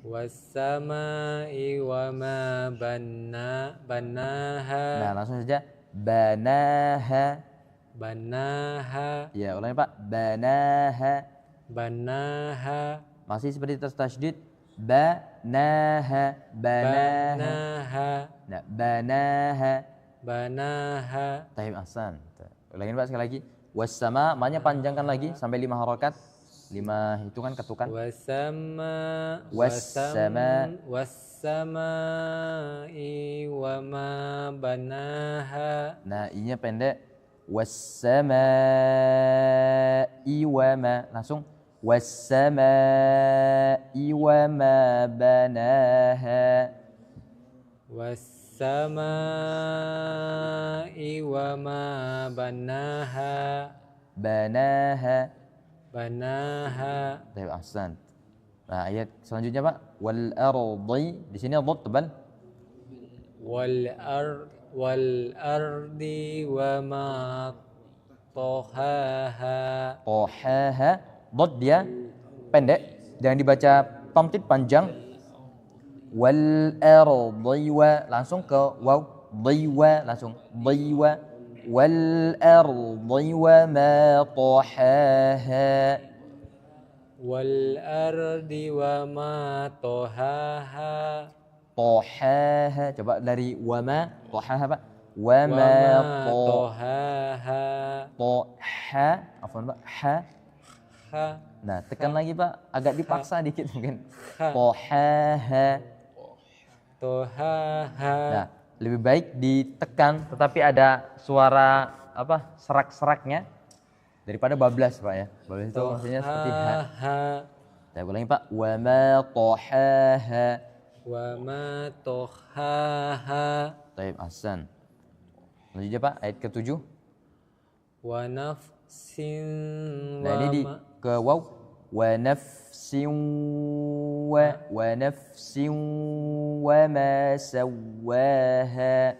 Was-samaa'i wa ma bannaha. Nah, langsung saja. Banaha. Banaha. Ya, ulangin Pak. Banaha. Banaha. Masih seperti tasydid. Banaha. Banaha. Banaha. Nah, banaha. Banaha. Tahib Hasan. Ulangin Pak sekali lagi. Was-sama, ma-nya panjangkan lagi sampai 5 harokat. 5 hitungan ketukan. Was-sama. Was-sama. Was-samaa'i wa ma banaha. Nah, i-nya pendek. Was-samaa'i wa ma. Langsung. Was-samaa'i wa ma banaha. Was-samaa'i wa ma banaha. Banaha. Banaha. Tahib Hasan. Nah, ayat selanjutnya Pak. Wal ardi. Di sini dhad tebal. Wal ardi wa ma tahaha. Tohaha. Dhad dia pendek. Jangan dibaca tamtid panjang. Wal ardi wa. Langsung ke waw. Diwa. Langsung. Diwa. Wal ardi wa ma tahaha. Wal ardi wa ma tahaha. Tohaha. Coba dari wama. Tohaha Pak. Wama tahaha. toha. Afwan Pak. Ha. Ha. Nah, tekan lagi Pak. Agak dipaksa dikit mungkin. Ha. Tohaha. Tohaha. Nah, lebih baik ditekan tetapi ada suara apa? Serak-seraknya daripada bablas Pak ya. Bablas itu maksudnya seperti ha. Ha. Saya ulangi Pak. Wama tohaha. Wa ma tahaha. Taib Hasan. Lanjut Pak, ayat ke-7. Wa nafsin Nah, ini di ke waw. Wa nafsin wa nafsin wa ma sawwaha.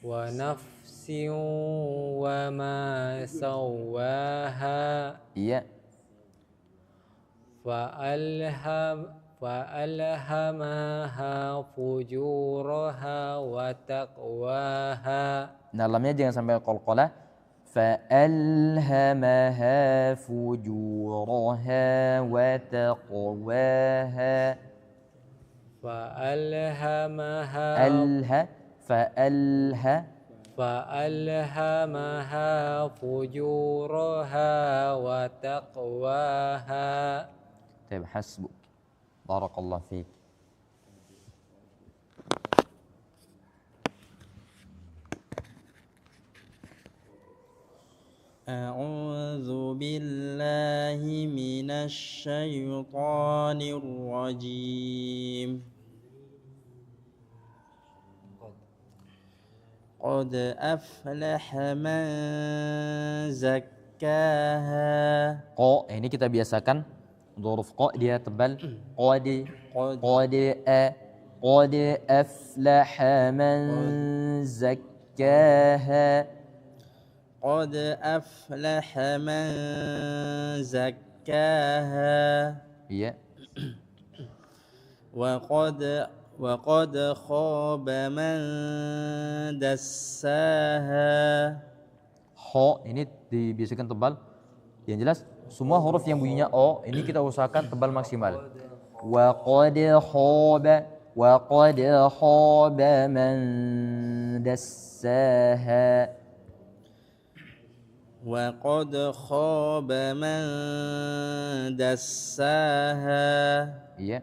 wa nafsin wa ma sawaha. Iya. Fa فألهمها فجورها وتقواها. Dalamnya jangan sampai qalqalah. فألهمها فجورها وتقواها. فألهمها فألهمها فجورها وتقواها. طيب حسبك بارك الله فيك. أعوذ بالله من الشيطان الرجيم. قد أفلح من زكاها. Qa ini kita biasakan huruf qa dia tebal. Qad aflaha man zakkaha. قد أفلح من زكاها. Iya. وقد خاب من دساها. Kha ini dibiasakan tebal. Yang jelas semua huruf yang bunyinya o ini kita usahakan tebal maksimal. Wa qad khaba man dassaha. وقد خاب من دساها. Iya.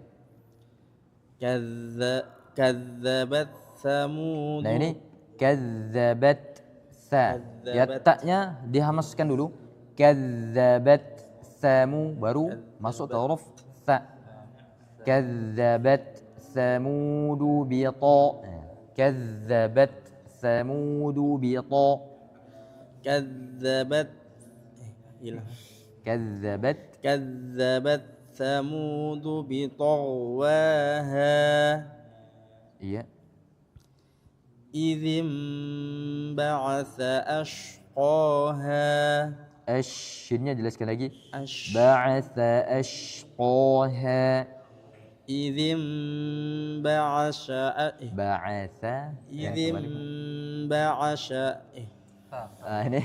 كذبت ثمود. Nah ini kadzabat sa. Ya taknya dihamaskan dulu. Kadzabat samu baru masuk ke huruf sa. Kadzabat samudu bi ta. Kadzabat samudu bi ta. كذبت ثمود بطغواها. Iya. إذ انبعث أشقاها. Ashinnya jelaskan lagi. Ba'atha ashqaha. إذ انبعث Ba'atha. إذ انبعث. Nah, ini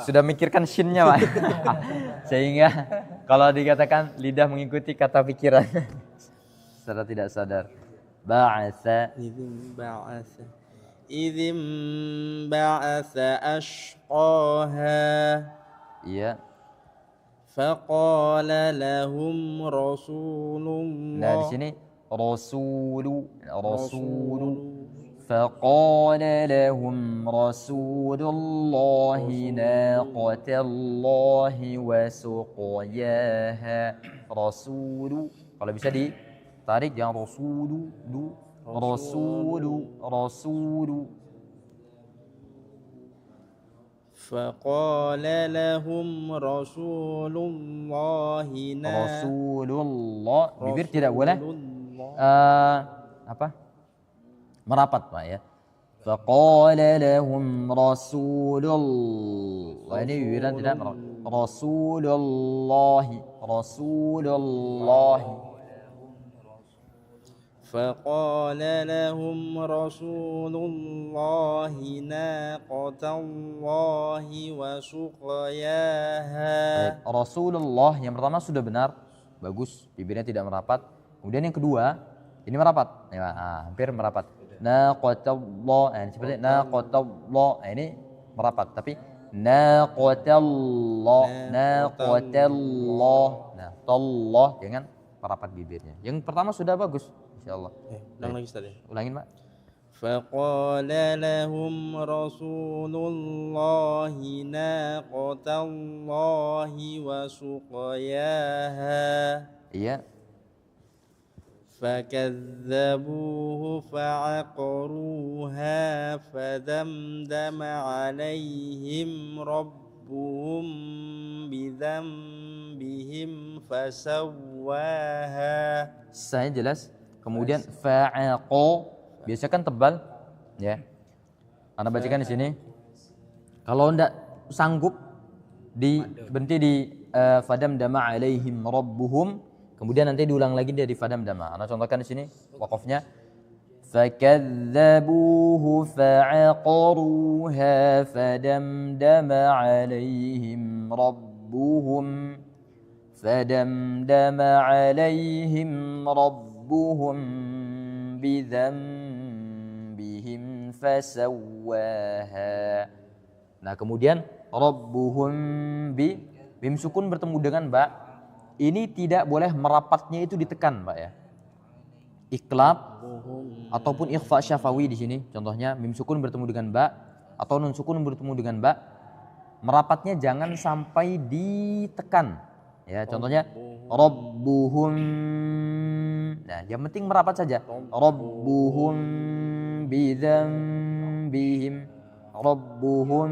sudah mikirkan shinnya Pak. Sehingga kalau dikatakan lidah mengikuti kata pikiran secara tidak sadar. Ba'atha. إذ انبعث أشقاها. Iya. فقال لهم رسول الله. Nah di sini rasulu. فقال لهم رسول الله ناقة الله وسقياها. Rasulu kalau bisa ditarik jangan rasulu. فقال لهم رسول الله Rasulullah bibir tidak boleh merapat Pak ya. Faqala lahum Rasulullah. Ini bibirnya tidak Rasulullah. فقال لهم رسول الله ناقة الله وسقياها. Rasulullah yang pertama sudah benar, bagus, bibirnya tidak merapat. Kemudian yang kedua, ini merapat, ya, hampir merapat. Naqatallah, seperti naqatallah, ini merapat, tapi naqatallah. Nah, tallah jangan merapat bibirnya. Yang pertama sudah bagus, insyaallah. Ulang lagi Ustaz. Ulangin Pak. فقال لهم رسول الله ناقة الله وسقياها. Iya. فكذبوه فعقروها فدمدم عليهم ربهم بذنبهم فسواها. Saya jelas. Kemudian fa'aqo biasakan tebal ya. Anda bacakan di sini. Kalau enggak sanggup berhenti di fadam dama alaihim rabbuhum, Kemudian nanti diulang lagi dari fadamdama. Ana contohkan di sini waqafnya فَكَذَّبُوهُ فَعَقَرُوهَا فَدَمْدَمَ عَلَيْهِمْ رَبُّهُم بِذَنبِهِمْ فَسَوَّاهَا. Nah, kemudian rabbuhum bim sukun bertemu dengan ba. Ini tidak boleh merapatnya itu ditekan, Pak ya. Iklab ataupun ikhfa syafawi di sini. Contohnya mim sukun bertemu dengan ba atau nun sukun bertemu dengan ba. Merapatnya jangan sampai ditekan. Ya, contohnya rabbuhum. Nah, yang penting merapat saja. Rabbuhum bidzambihim. Rabbuhum,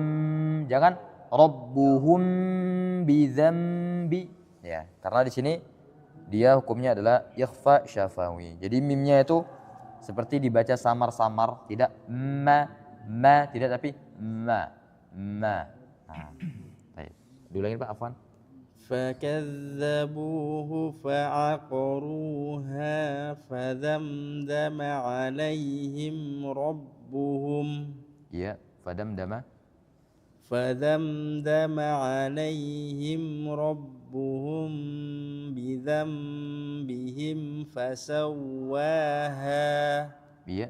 jangan rabbuhum bidzambi. Ya, karena di sini dia hukumnya adalah ikhfa syafawi. Jadi mimnya itu seperti dibaca samar-samar, tidak ma tidak tapi ma. Nah, baik. Diulangin Pak Afwan. فكذبوه فعقروها فدمدم عليهم ربهم Iya, فدمدم عليهم ربهم بذنبهم فسواها Iya.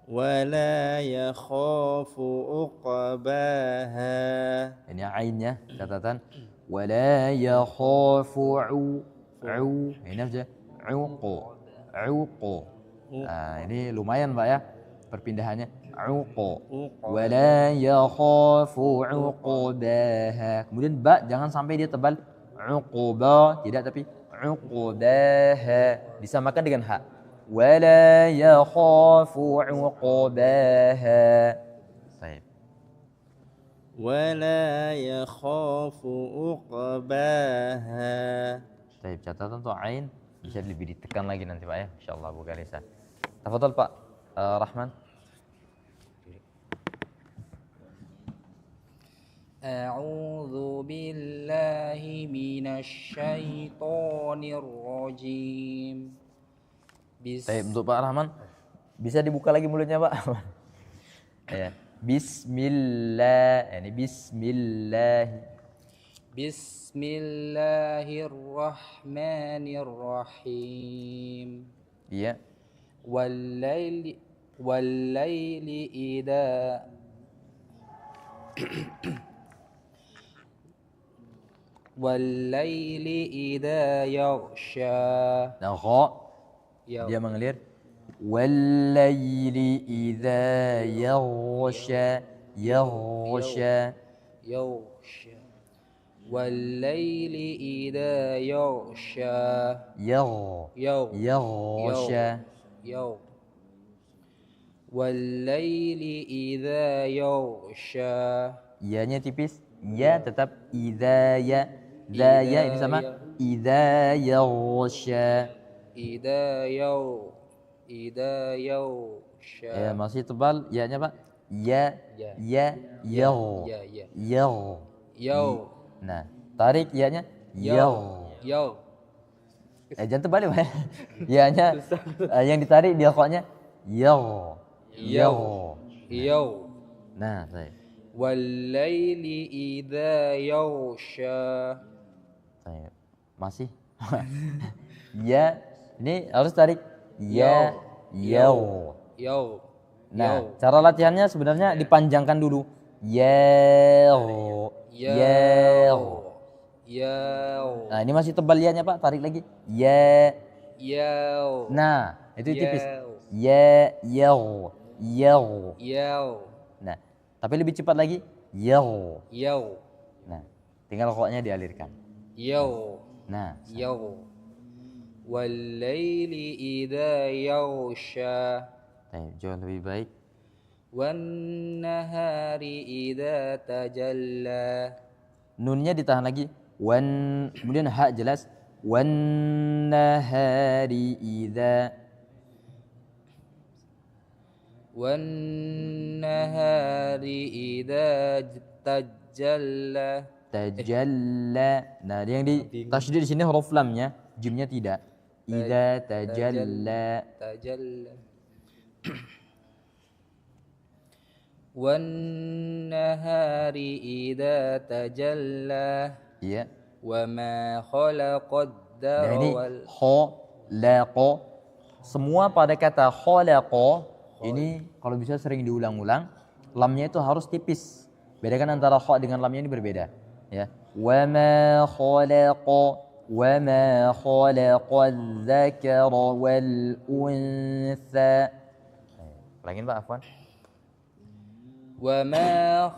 ولا يخاف عقباها. Ini ainnya catatan. Wala yakhafu ini aja uqu. Nah, ini lumayan Pak ya perpindahannya. Uqu. Wala yakhafu uqbaha. Kemudian ba jangan sampai dia tebal. Uqba tidak tapi uqbaha. Disamakan dengan ha. Wala yakhafu uqbaha. Baik. ولا يخاف عقباها. Baik, catatan tuh ain bisa lebih ditekan lagi nanti Pak ya. Insyaallah Bu Kalisa. Tafadhol Pak Rahman. A'udzu billahi minasy syaithanir rajim. Baik, untuk Pak Rahman bisa dibuka lagi mulutnya Pak. Ya. Bismillah. Ini bismillah. Bismillahirrahmanirrahim. Iya. Wallaili idza yaghsha. Nah, kha dia mengalir. Wallaili idza yaghsha. Wallaili idza yaghsha. Yaghsha. Wallaili idza yaghsha. Ya-nya tipis. Ya tetap idza ya. Ya ini sama idza yaghsha. Idza yaghsha. Ya, masih tebal ya-nya Pak. Ya. Nah, tarik ya-nya. Jangan tebal ya Pak. Ya-nya yang ditarik dia kok-nya. Nah, baik. Wallaili idza yaghsha. Baik. Masih. Ya, ini harus tarik. Ya. Nah, cara latihannya sebenarnya dipanjangkan dulu. Nah, ini masih tebal ya-nya Pak, tarik lagi. Nah, itu tipis. Nah, tapi lebih cepat lagi. Nah, tinggal koknya dialirkan. Nah, Wallaili idza yaghsha. Jauh lebih baik. Wan nahari idza tajalla. Nunnya ditahan lagi. Kemudian ha jelas. Wan nahari idza. Wan nahari idza tajalla. Tajalla. Nah, yang di tasydid di sini huruf lamnya. Jimnya tidak. Idza tajalla. tajalla wan nahari idza tajalla Iya. wa ma khalaqad Nah dara ini wal khalaqa. Semua pada kata khalaqa ini kalau bisa sering diulang-ulang, lamnya itu harus tipis. Bedakan antara kha dengan lamnya ini berbeda, ya. Wa ma khalaqa dzakara wal untha. Ulangin Pak, afwan. wa ma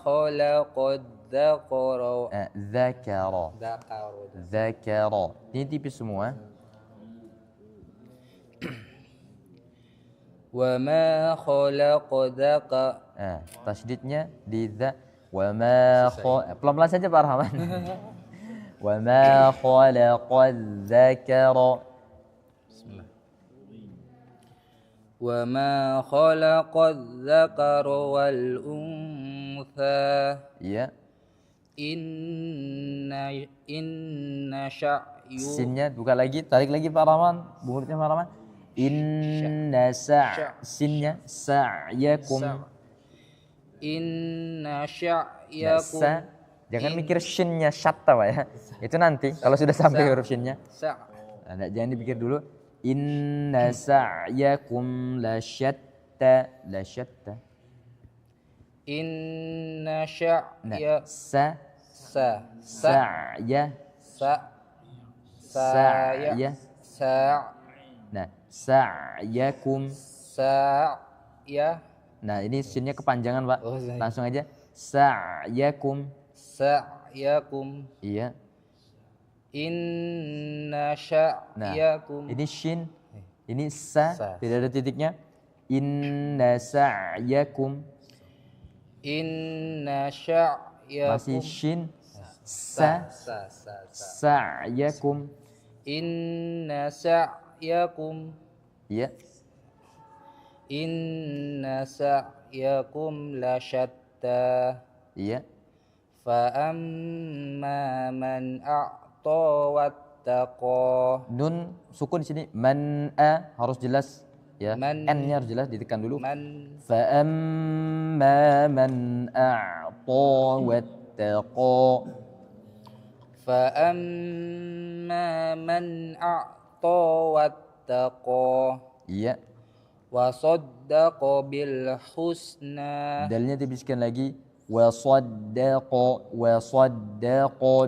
khalaqad dzakara Dzakara. Dzakara. Ini tipis semua. wa ma khalaqad dzakara Tasydidnya di dza. Wa ma pelan-pelan saja Pak Rahman. Wa ma khalaqad dzakara. wa ma khalaqad dzakara wal untha Iya. inna sya'yu Sinnya buka lagi, tarik lagi Pak Rahman. Muridnya Pak Rahman. Inna sinnya sa'yakum. inna Nah, sya'yakum jangan mikir shinnya syatta Pak ya. Itu nanti kalau sudah sampai huruf shinnya. Nah, jangan dipikir dulu. Inna sa'yakum lasyatta. inna Nah, sa'ya. Nah, sa'yakum. Nah, ini shinnya kepanjangan Pak. Langsung aja. Sa'yakum. Iya. inna Nah, sya'yakum ini shin. Ini sa. Tidak ada titiknya. Inna sa'yakum. inna sya'yakum Masih shin. Sa'yakum. inna sya'yakum Iya. inna sa'yakum lasyatta Iya. fa amma man a'ta wattaqa Nun sukun di sini. Man'a harus jelas ya. Man. N-nya harus jelas, ditekan dulu. man Fa amma man a'ta wattaqa. fa amma man a'ta wattaqa Iya. wa saddaqa bil husna Dalnya tipiskan lagi. Wa saddaqa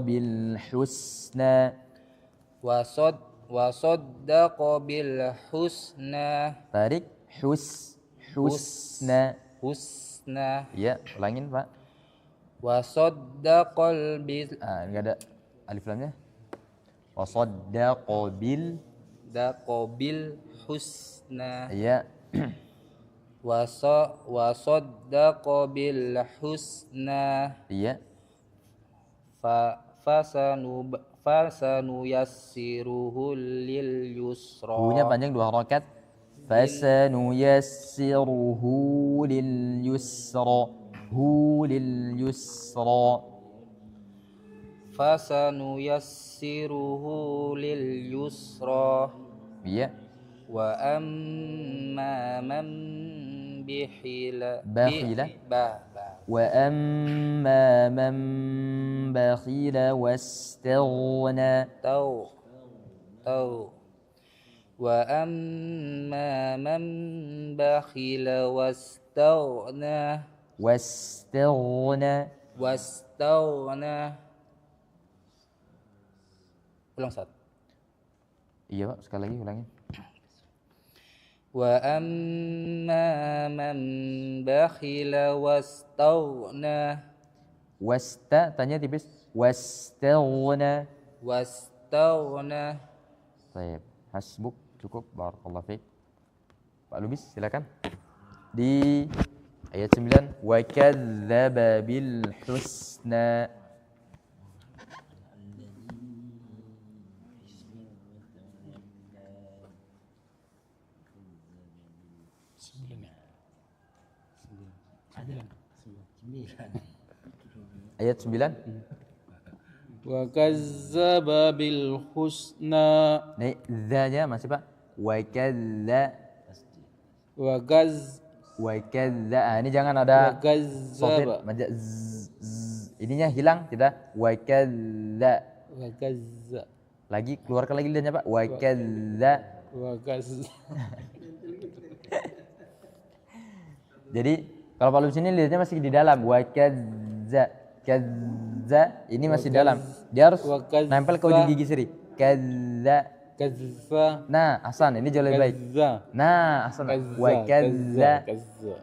bil husna. wa saddaqa bil husna Tarik husna. husna Iya, ulangin Pak. wa saddaqal bil Enggak ada alif lamnya. Wa saddaqa bil. daqabil husna Iya. wa saddaqa bil husna Iya. fasanu yassiruhu lil yusra Hu-nya panjang 2 harakat. Fasanu yassiruhu lil yusra. Hu lil yusra. fasanu yassiruhu lil yusra Iya. wa amma man Bakhila. ba Wa amma man bakhila wastaghna. tau wa amma man bakhila wastaghna ulang satu Iya Pak, sekali lagi ulangin. wa amma man bakhila wastaghna Tanya tipis. Wastaghna. Baik, hasbuk, cukup. Barakallahu fiik. Pak Lubis silakan. Di ayat 9, wa kadzdzaba bil husna. Ayat 9. Wa kazzaba bil husna. Nih za-nya masih Pak. Wa kadza Wa gaz wa kadza. Ah, ini jangan wa ada kazzaba. ininya hilang tidak. Wa kadza. Wa kazza. Lagi keluarkan lagi lidahnya Pak. Wa kadza. Wa kazza. Jadi kalau Pak Lubis ini lidahnya masih di dalam. Wa kadza. Kadza ini masih dalam. Dia harus Wa kadza. nempel ke ujung gigi seri. Kadza. Kazza. Nah, Hasan ini jauh lebih baik. Kazza. Nah, Hasan. Kazza. Wa kadza. Kazza.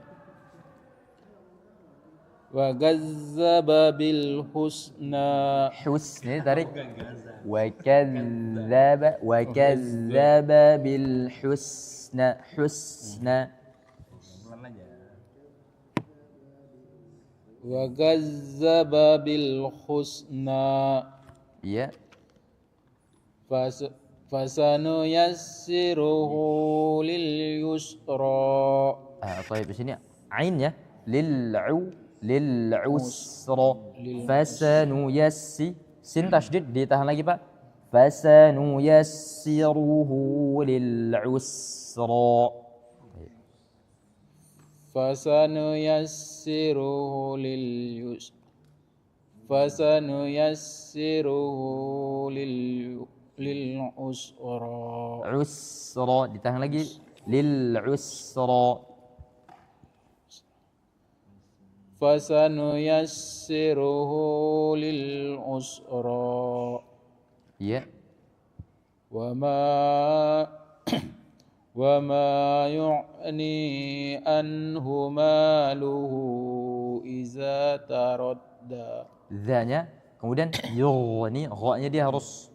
Wa kazzaba bil husna. Husni tarik. Wa kadzdzaba bil husna. Husna. Wa kazzaba bil husna. Iya. Fasanu yassiruhu lil yusra. Baik di sini ain ya. Lil usra. Fasanu yassi. Sin tasydid ditahan lagi Pak. Fasanu yassiruhu lil usra. Fasanu yassiruhu lil yusra. Fasanu yassiruhu lil usra. Usra ditahan lagi. Lil usra. Fasanu yassiruhu lil usra. Iya. Wa ma yu'ni anhu maluhu iza taradda. Za-nya kemudian yughni, gha-nya dia harus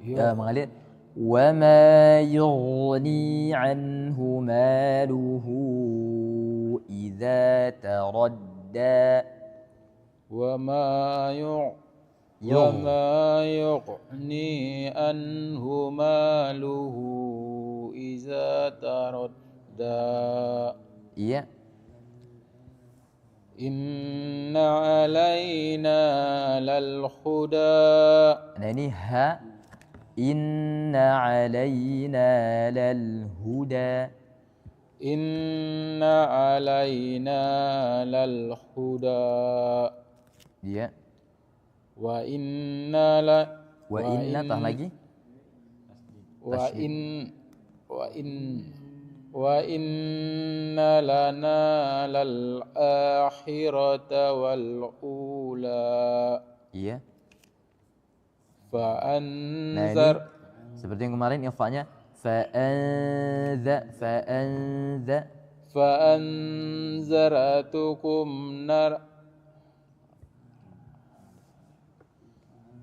mengalir. Wa ma yughni anhu maluhu idza taradda. Wa ma yughni anhu maluhu iza taradda. Iya. Inna alaina lal huda. Nah ini ha. Inna alaina lal huda. Inna alaina lal huda. Iya. Wa Inna tah lagi. Wa inna lana lal akhirata wal ula. Iya. Fa Nah ini anzar. seperti yang kemarin ikhfa-nya fa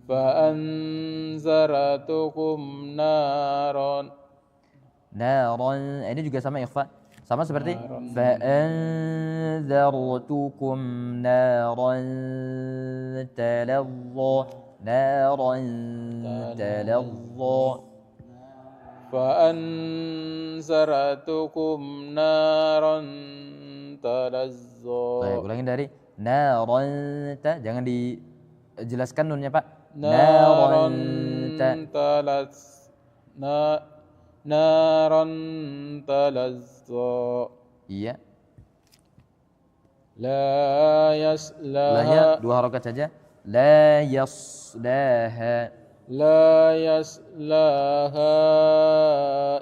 فأنذرتكم نارا. naron. Ini juga sama ikhfa. Sama seperti fa'anzartukum naran talazza. Naran talazza. فأنذرتكم نارا تلظى. Baik, ulangin dari naran ta, jangan dijelaskan nunnya Pak. Naran talazza. Iya. La yaslaha. Lahnya dua harokat saja. La yaslaha. La yaslaha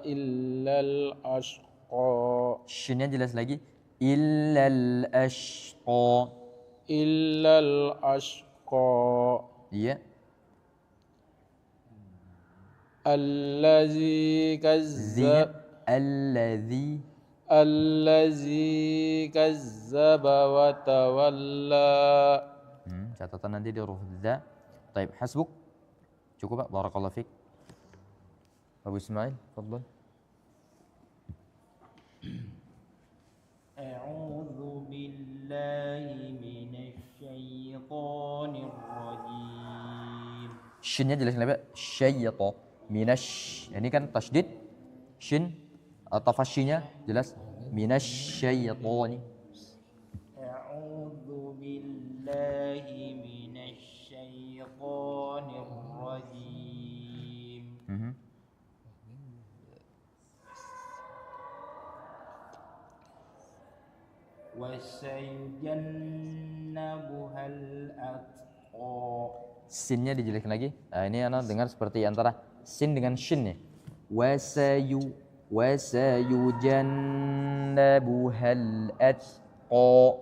illal ashqa. Shinnya jelas lagi. Illal ashqa. Illal ashqa. Iya. Allazi kazzab. Allazi kazzaba wa tawalla. Catatan nanti di huruf za. Taib, hasbuk. Cukup Pak, barakallahu fiik. Abu Ismail, fadhal. A'udzu billahi minasy syaithanir rajim. Shinnya jelas Pak. Syaita. Minash. Ini kan tasydid. Shin tafasyinya jelas. Minasy syaitani. A'udzu billahi minasy syaithanir الشيطان الرجيم وسيجنبها الأتقى. Sinnya dijelekin lagi. Nah, ini anak dengar seperti antara sin dengan shin nih. Wasayujannabuhal atqa.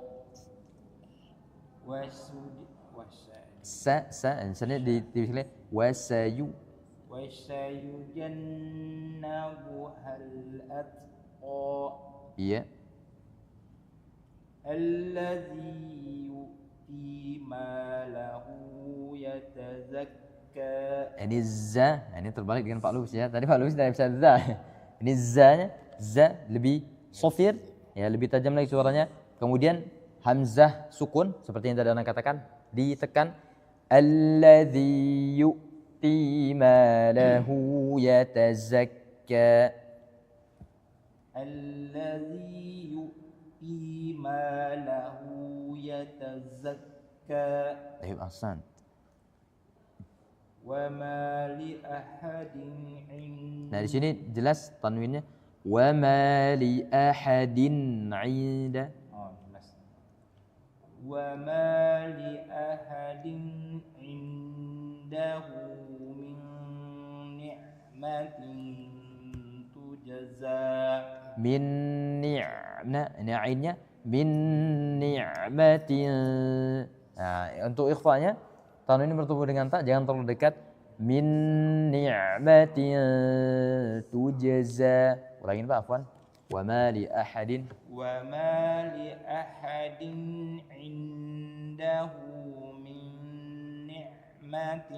Misalnya ditulisnya وسيجنبها الأتقى iya. الذي يؤتي ماله يتزكى. Ini za, ini terbalik dengan Pak Lubis ya. Tadi Pak Lubis tidak bisa za. Ini za-nya, za lebih sofir, ya lebih tajam lagi suaranya. Kemudian hamzah sukun seperti yang tadi Anda katakan, ditekan. Alladzi yu'ti malahu yatazakka. الذي يؤتي ماله يتزكى Baik, ahsan. وما لأحد عنده. Nah, di sini jelas tanwinnya wa ma li ahadin 'inda. وما لأحد عنده من نعمة تجزى. Min ni'na, ini ainnya min ni'matin. Nah, untuk ikhfanya tanwin ini bertemu dengan ta, jangan terlalu dekat. Min ni'matin tujza. Ulangin Pak, afwan. Wa ma li ahadin. وما لأحد عنده من نعمة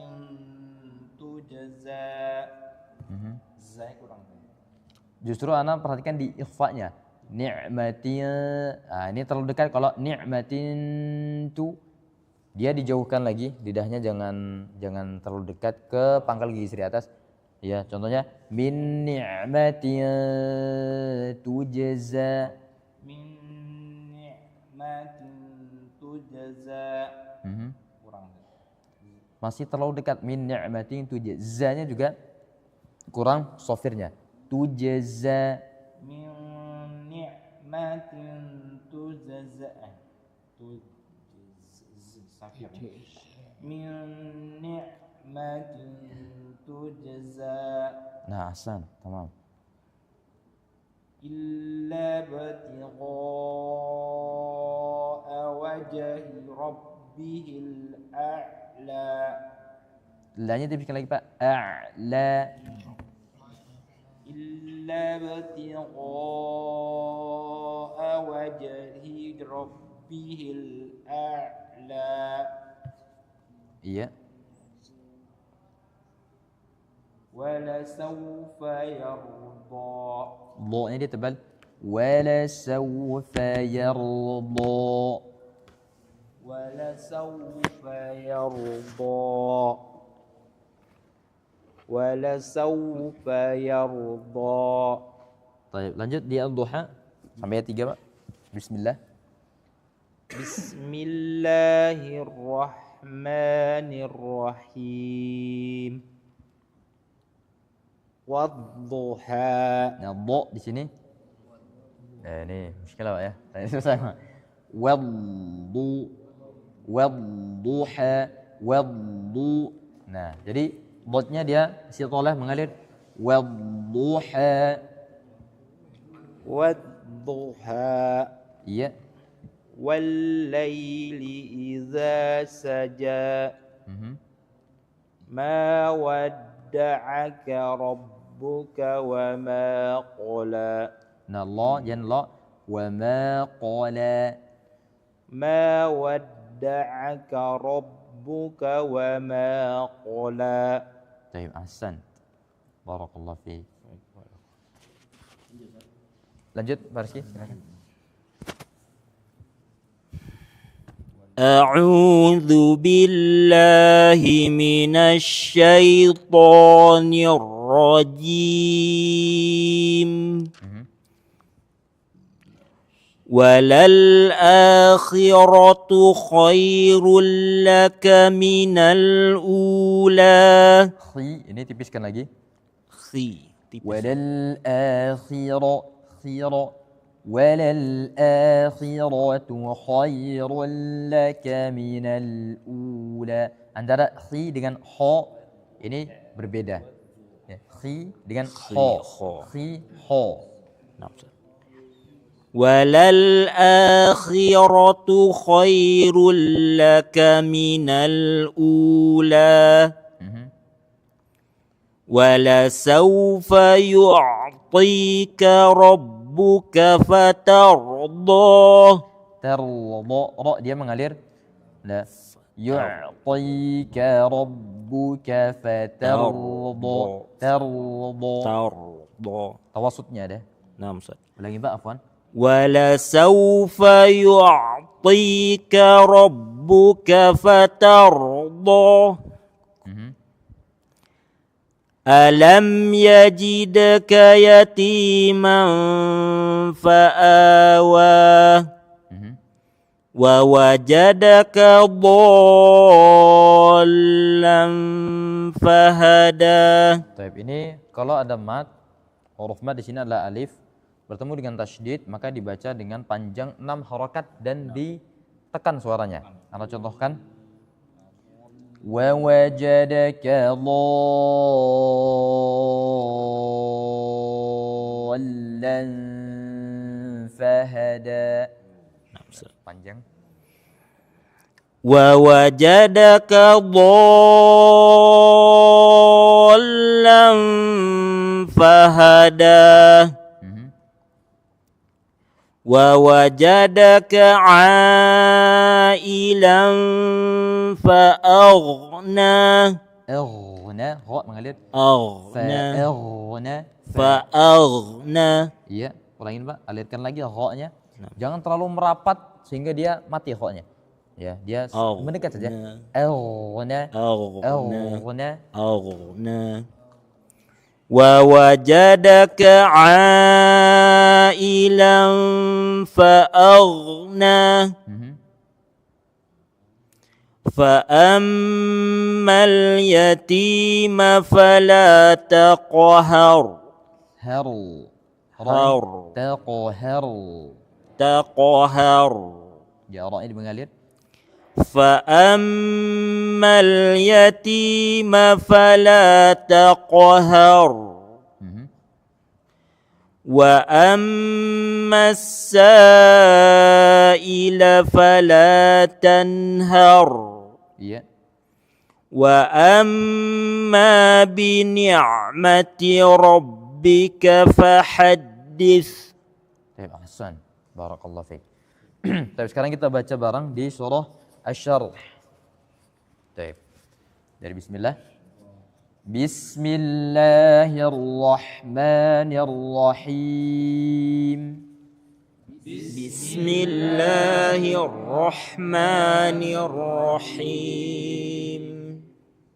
تجزى. Zai kurang. Justru ana perhatikan di ikhfanya. Ni'matin. Nah, ini terlalu dekat. Kalau ni'matin tu dia dijauhkan lagi, lidahnya jangan terlalu dekat ke pangkal gigi seri atas. Ya, contohnya min ni'matin tujza. Min ni'matin tujza. Kurang. Masih terlalu dekat min ni'matin tujza. Za-nya juga kurang sofirnya. Tujza. Min ni'matin tujza. Safir. Min ni'matin tujza. Nah, ahsan, tamam. Illa batigha'a wajhi rabbihil a'la. Lanya dibikin lagi Pak. A'la. Illa batigha'a wajhi rabbihil a'la. Iya. Wala sawfa yarda. Dha-nya dia tebal. Wala sawfa yarda. Wala sawfa yarda. Wala sawfa yarda. Baik, lanjut di Ad-Duha sampai ayat 3, Pak. Bismillah. Bismillahirrahmanirrahim. Wadduha. Nah, dha di sini. Nah, ini muskilah Pak ya. Ini susah. Wadduha. Nah, jadi dotnya dia si toleh mengalir wadduha. Wadduha. Iya. Wal-laili idza saja. Ma wadda'aka rabbuka wa ma qala. Nah, la jangan la. Wa ma qala. Ma wadda'aka rabbuka wa ma qala. Baik, ahsan. Barakallahu fiik. Lanjut, Farsi, silakan. أعوذ بالله من الشيطان الرجيم وللآخرة خير لك من الأولى. Khi ini tipiskan lagi. خي tipis. وللآخرة خيرا وللآخرة خير لك من الأولى. Antara khi dengan ho ini berbeda. Ya, khi dengan ho. Khi ho. Nah, Ustaz. وللآخرة خير لك من الأولى ولسوف يعطيك ربك فترضى. Terdo ro dia mengalir. La yu'tika rabbuka fatardo. Terdo. Tawasutnya ada. Nah, Ustaz. Ulangi Pak, afwan. ولسوف يعطيك ربك فترضى. ألم يجدك يتيما فآوى ووجدك ضالا فهدى. Baik, ini kalau ada mat, huruf mat di sini adalah alif bertemu dengan tasydid, maka dibaca dengan panjang 6 harokat dan ditekan suaranya. Anda contohkan. Wa wajadaka dhallan fahada. Panjang. Wa wajadaka dhallan fahada. ووجدك عائلا فأغنى. Aghna, ra mengalir. أغنى Fa'aghna. فأغنى. Iya, ulangin Pak, alirkan lagi ra-nya. Jangan terlalu merapat sehingga dia mati ra-nya. Ya, dia mendekat saja. Aghna. Aghna. أغنى ووجدك عائلا فأغنى فأما اليتيم فلا تقهر. تقهر. Ya, ra ini mengalir. فأما اليتيم فلا تقهر وأما السائل فلا تنهر وأما بنعمة ربك فحدث. Baik, ahsan. Barakallahu fiik. Tapi sekarang kita baca bareng di surah Asy-Syarh. Baik. Dari bismillah. Bismillahirrahmanirrahim. Bismillahirrahmanirrahim.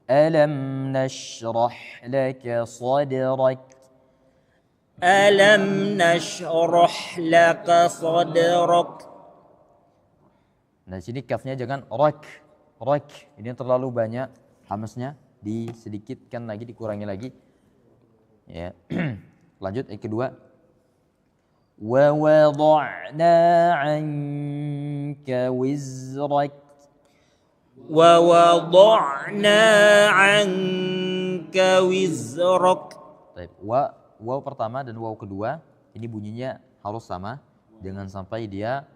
Alam nashrah laka sadrak. Alam nashrah laka sadrak. Nah, di sini kafnya jangan rak. Ini terlalu banyak hamasnya, disedikitkan lagi, dikurangi lagi. Ya. Lanjut ayat kedua. Wa wada'na 'anka wizrak. Wa wada'na 'anka wizrak. Baik, waw pertama dan waw kedua ini bunyinya harus sama, jangan sampai dia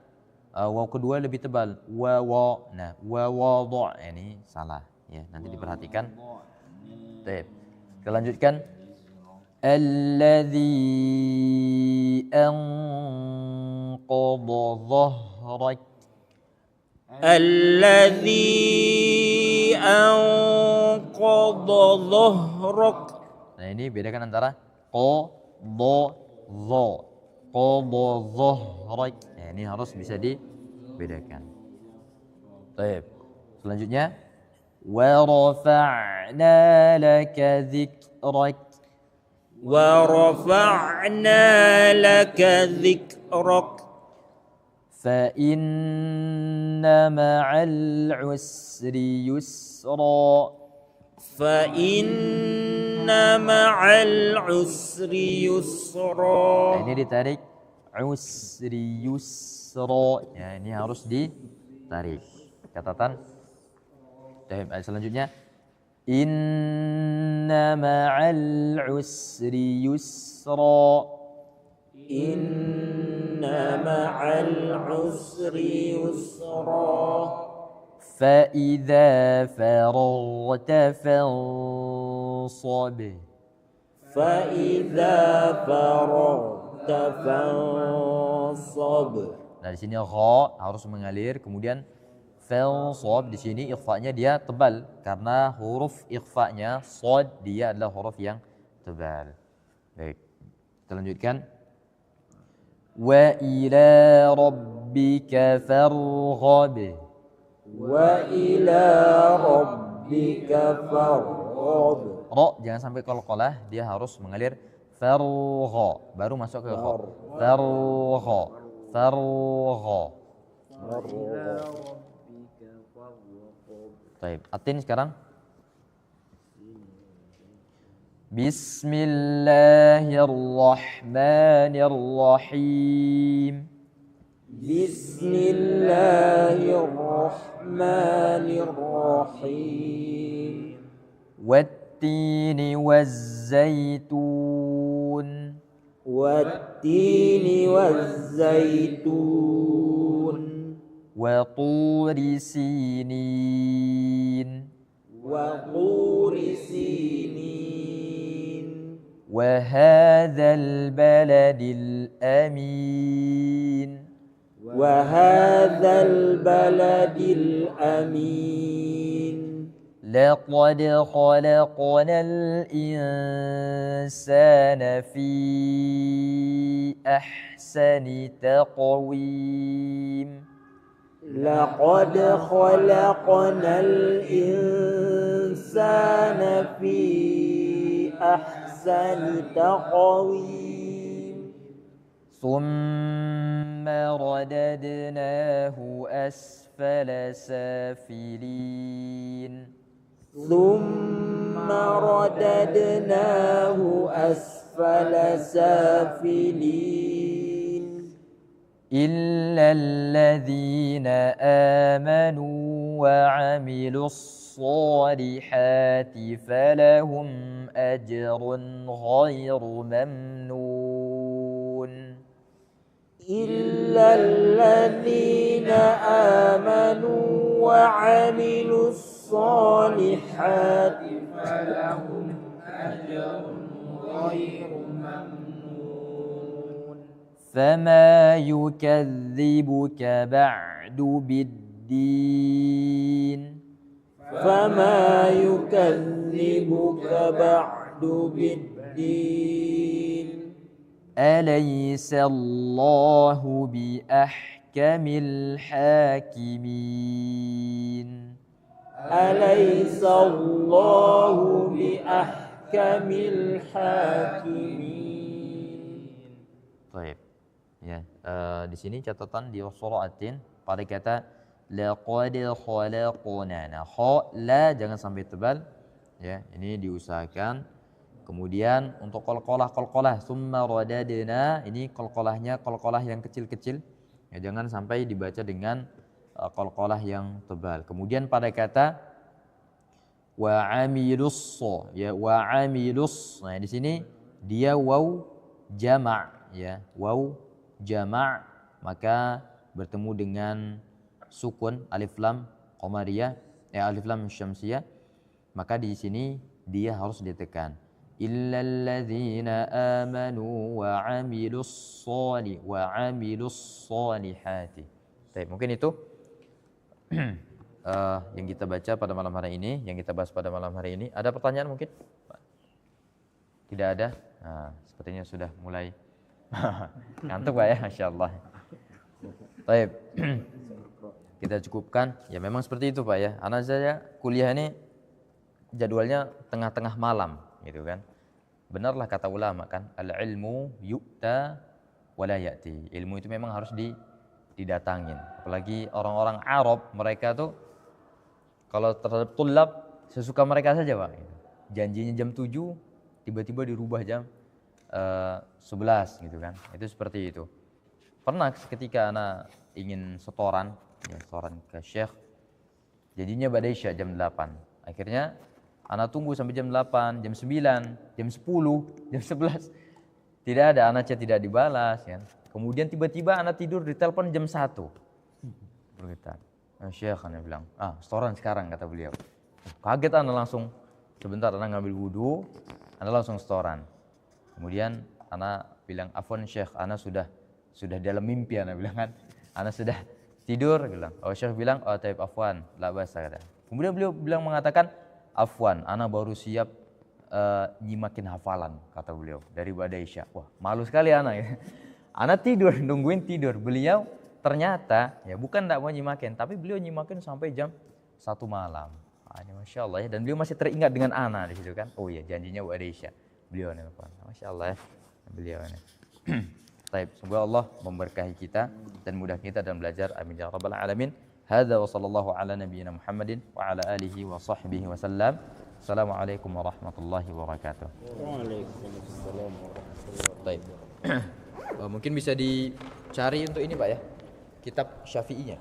waw kedua lebih tebal. Nah, ini salah ya, nanti diperhatikan. Baik. Kita lanjutkan. Alladzi anqadha dhahrak. Alladzi anqadha dhahrak. Nah, ini bedakan antara qadha dha. Qadha dhahrak. Ini harus bisa dibedakan. Baik. Selanjutnya wa rafa'na laka dzikrak. Wa rafa'na laka dzikrak. فإن مع العسر يسرا. فإن مع العسر يسرا. Nah, ini ditarik usri yusra. Ya, ini harus ditarik. Catatan. Ayat selanjutnya. Inna ma'al usri yusra. Inna ma'al usri yusra. فإذا فرغت فانصب. فإذا فرغت فانصب. Nah, di sini gha harus mengalir, kemudian fansab di sini ikhfa'nya dia tebal karena huruf ikhfa'nya shad dia adalah huruf yang tebal. Baik. Kita lanjutkan. Wa ila rabbika farghab. Wa ila rabbika farghab. Ra jangan sampai qalqalah, dia harus mengalir fargha baru masuk ke kha. Fargha. Fargha. Baik, atin sekarang. Bismillahirrahmanirrahim. Bismillahirrahmanirrahim. Wattini wazzaytun. Wattini wazzaitun. Wa turi sinin. Wa turi sinin. Wa hadzal baladil amin. Wa hadzal baladil amin. Laqad khalaqnal insana fi ahsani taqwim. لقد خلقنا الإنسان في أحسن تقويم. ثم رددناه أسفل سافلين. ثم رددناه أسفل سافلين. إلا الذين آمنوا وعملوا الصالحات فلهم أجر غير ممنون. إلا الذين آمنوا وعملوا الصالحات فلهم أجر غير ممنون. فما يكذبك بعد بالدين. فما يكذبك بعد بالدين. أليس الله بأحكم الحاكمين. أليس الله بأحكم الحاكمين. Baik. Ya, di sini catatan di suraatin pada kata laqad khalaqna. Nah, kha la jangan sampai tebal. Ya, ini diusahakan. Kemudian untuk qalqalah summa radadna, ini qalqalah yang kecil-kecil. Ya, jangan sampai dibaca dengan qalqalah yang tebal. Kemudian pada kata wa amilus, ya wa amilus. Nah, di sini dia waw jama', ya waw jama', maka bertemu dengan sukun alif lam qamariyah, alif lam syamsiyah, maka di sini dia harus ditekan. Illal ladzina amanu wa amilus solihati. Baik, mungkin itu yang kita baca pada malam hari ini, yang kita bahas pada malam hari ini. Ada pertanyaan mungkin? Tidak ada? Nah, sepertinya sudah mulai ngantuk Pak ya, Masya Allah. Baik, kita cukupkan. Ya memang seperti itu Pak ya. Anak saya kuliah ini jadwalnya tengah-tengah malam gitu kan. Benarlah kata ulama kan, al-ilmu yu'ta wa la ya'ti. Ilmu itu memang harus didatangin. Apalagi orang-orang Arab, mereka tuh kalau terhadap tulab sesuka mereka saja Pak. Janjinya jam 7, tiba-tiba dirubah jam 11 gitu kan. Itu seperti itu. Pernah ketika anak ingin setoran ke Syekh, jadinya Badaisya jam 8. Akhirnya anak tunggu sampai jam 8, jam 9, jam 10, jam 11. Tidak ada, anak chat tidak dibalas kan. Kemudian tiba-tiba anak tidur ditelepon jam 1. Berkata, Syekh anak bilang, setoran sekarang kata beliau. Kaget anak langsung, sebentar anak ngambil wudhu, anak langsung setoran. Kemudian anak bilang, afwan Syekh, anak sudah dalam mimpi, anak bilang kan. Anak sudah tidur, bilang. Syekh bilang, taib afwan, la basa kata. Kemudian beliau bilang mengatakan, afwan, anak baru siap nyimakin hafalan, kata beliau, dari Badaisya. Wah, malu sekali anak ya. Anak tidur, nungguin tidur. Beliau ternyata, ya bukan tidak mau nyimakin, tapi beliau nyimakin sampai jam 1 malam. Ini Masya Allah ya. Dan beliau masih teringat dengan anak di situ kan. Oh iya, janjinya Badaisya. Beliau nih, Masya Allah ya. Beliau ini. Baik, semoga Allah memberkahi kita dan mudah kita dalam belajar. Amin ya rabbal alamin. Hadza wa sallallahu ala nabiyyina Muhammadin wa ala alihi wa sahbihi wa sallam. Assalamualaikum warahmatullahi wabarakatuh. Waalaikumsalam warahmatullahi wabarakatuh. Baik. Mungkin bisa dicari untuk ini Pak ya. Kitab Syafi'iynya.